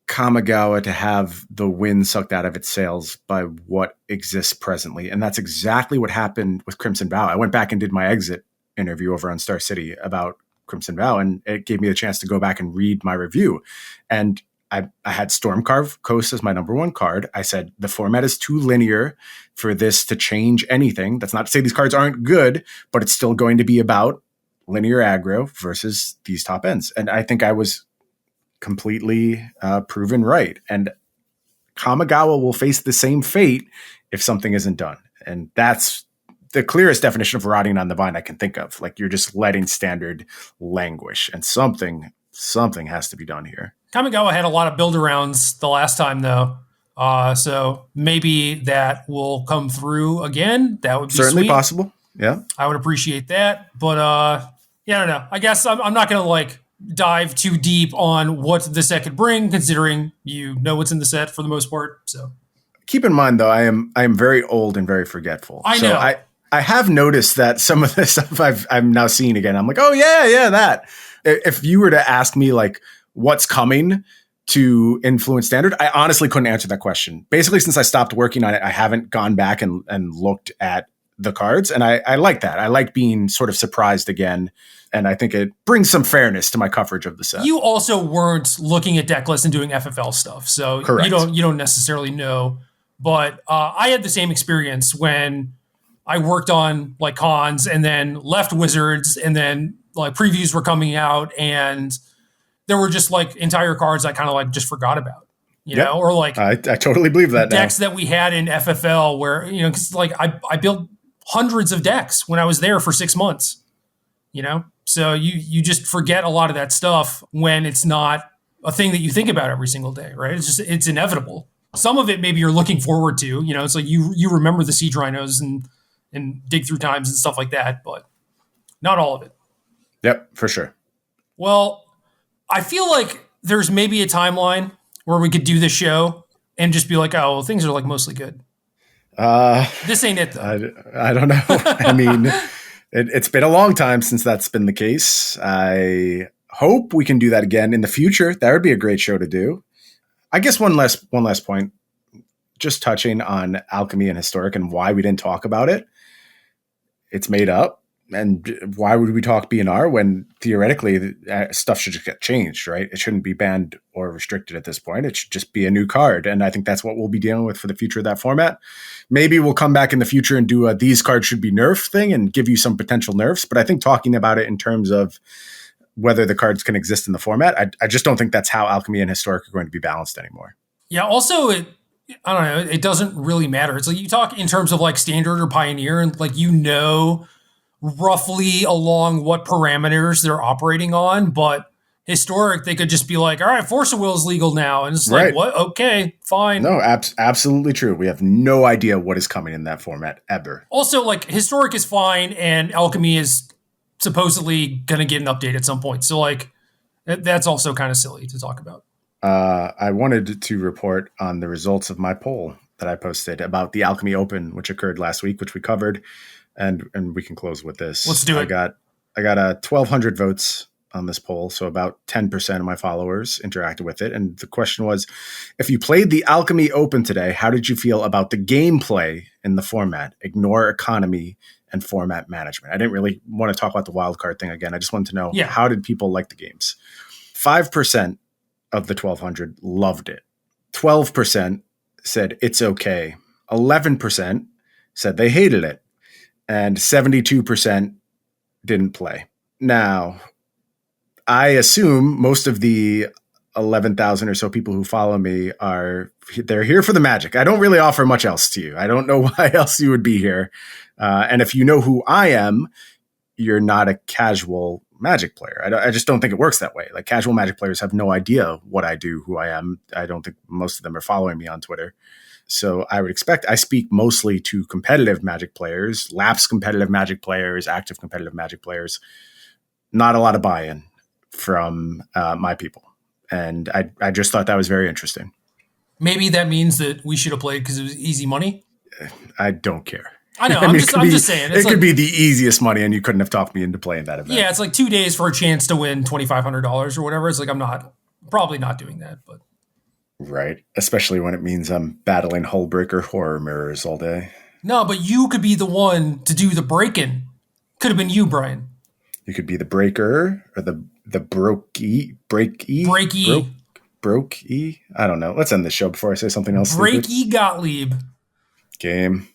Kamigawa to have the wind sucked out of its sails by what exists presently. And that's exactly what happened with Crimson Vow. I went back and did my exit interview over on Star City about Crimson Vow, and it gave me the chance to go back and read my review. And I had Stormcarve Coast as my number 1 card. I said, the format is too linear for this to change anything. That's not to say these cards aren't good, but it's still going to be about linear aggro versus these top ends. And I think I was completely proven right. And Kamigawa will face the same fate if something isn't done. And that's the clearest definition of rotting on the vine I can think of. Like, you're just letting Standard languish, and something has to be done here. Kamigawa had a lot of build-arounds the last time, though. So maybe that will come through again. That would be certainly sweet. Possible. Yeah. I would appreciate that. But I don't know. I guess I'm not going to dive too deep on what the set could bring, considering what's in the set for the most part. So keep in mind, though, I am very old and very forgetful. I know. So I have noticed that some of the stuff I'm now seeing again. I'm like, oh yeah, that. If you were to ask me what's coming to influence Standard, I honestly couldn't answer that question. Basically, since I stopped working on it, I haven't gone back and looked at the cards. And I like that. I like being sort of surprised again. And I think it brings some fairness to my coverage of the set. You also weren't looking at deck lists and doing FFL stuff. So correct. You don't necessarily know. But I had the same experience when I worked on cons and then left Wizards, and then previews were coming out, and there were just entire cards I kind of just forgot about, you know, or I totally believe that decks now. that we had in FFL where, cause I built hundreds of decks when I was there for 6 months, so you just forget a lot of that stuff when it's not a thing that you think about every single day, right? It's inevitable. Some of it maybe you're looking forward to, it's you remember the siege rhinos and dig through times and stuff like that, but not all of it. Yep, for sure. Well, I feel like there's maybe a timeline where we could do this show and just be like, oh, well, things are mostly good. This ain't it, though. I don't know. I mean, It's been a long time since that's been the case. I hope we can do that again in the future. That would be a great show to do. I guess one last point, just touching on alchemy and historic and why we didn't talk about it. It's made up. And why would we talk B&R when theoretically stuff should just get changed, right? It shouldn't be banned or restricted at this point. It should just be a new card. And I think that's what we'll be dealing with for the future of that format. Maybe we'll come back in the future and do a these cards should be nerfed thing and give you some potential nerfs. But I think talking about it in terms of whether the cards can exist in the format, I just don't think that's how alchemy and historic are going to be balanced anymore. Yeah, also, I don't know, it doesn't really matter. It's like you talk in terms of like standard or pioneer and like, roughly along what parameters they're operating on, but historic, they could just be like, all right, Force of Will is legal now. And it's like, what? Okay, fine. No, absolutely true. We have no idea what is coming in that format ever. Also, like, historic is fine, and alchemy is supposedly going to get an update at some point. So, like, that's also kind of silly to talk about. I wanted to report on the results of my poll that I posted about the Alchemy Open, which occurred last week, which we covered. And we can close with this. Let's do it. I got 1,200 votes on this poll, so about 10% of my followers interacted with it. And the question was, if you played the Alchemy Open today, how did you feel about the gameplay in the format? Ignore economy and format management. I didn't really want to talk about the wildcard thing again. I just wanted to know, how did people like the games? 5% of the 1,200 loved it. 12% said it's okay. 11% said they hated it. And 72% didn't play. Now, I assume most of the 11,000 or so people who follow me they're here for the magic. I don't really offer much else to you. I don't know why else you would be here. And if you know who I am, you're not a casual Magic player. I just don't think it works that way. Like, casual Magic players have no idea what I do, who I am. I don't think most of them are following me on Twitter. So I would expect I speak mostly to competitive Magic players, lapsed competitive Magic players, active competitive Magic players. Not a lot of buy-in from my people. And I just thought that was very interesting. Maybe that means that we should have played because it was easy money? I don't care. I know. I'm just saying. It could be the easiest money, and you couldn't have talked me into playing that event. Yeah, it's like 2 days for a chance to win $2,500 or whatever. It's like, I'm probably not doing that, but... Right. Especially when it means I'm battling Hullbreaker horror mirrors all day. No, but you could be the one to do the break-in. Could have been you, Brian. You could be the breaker or the break-e. Broke-e? I don't know. Let's end the show before I say something else. Break-e Gottlieb. Game.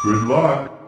Good luck.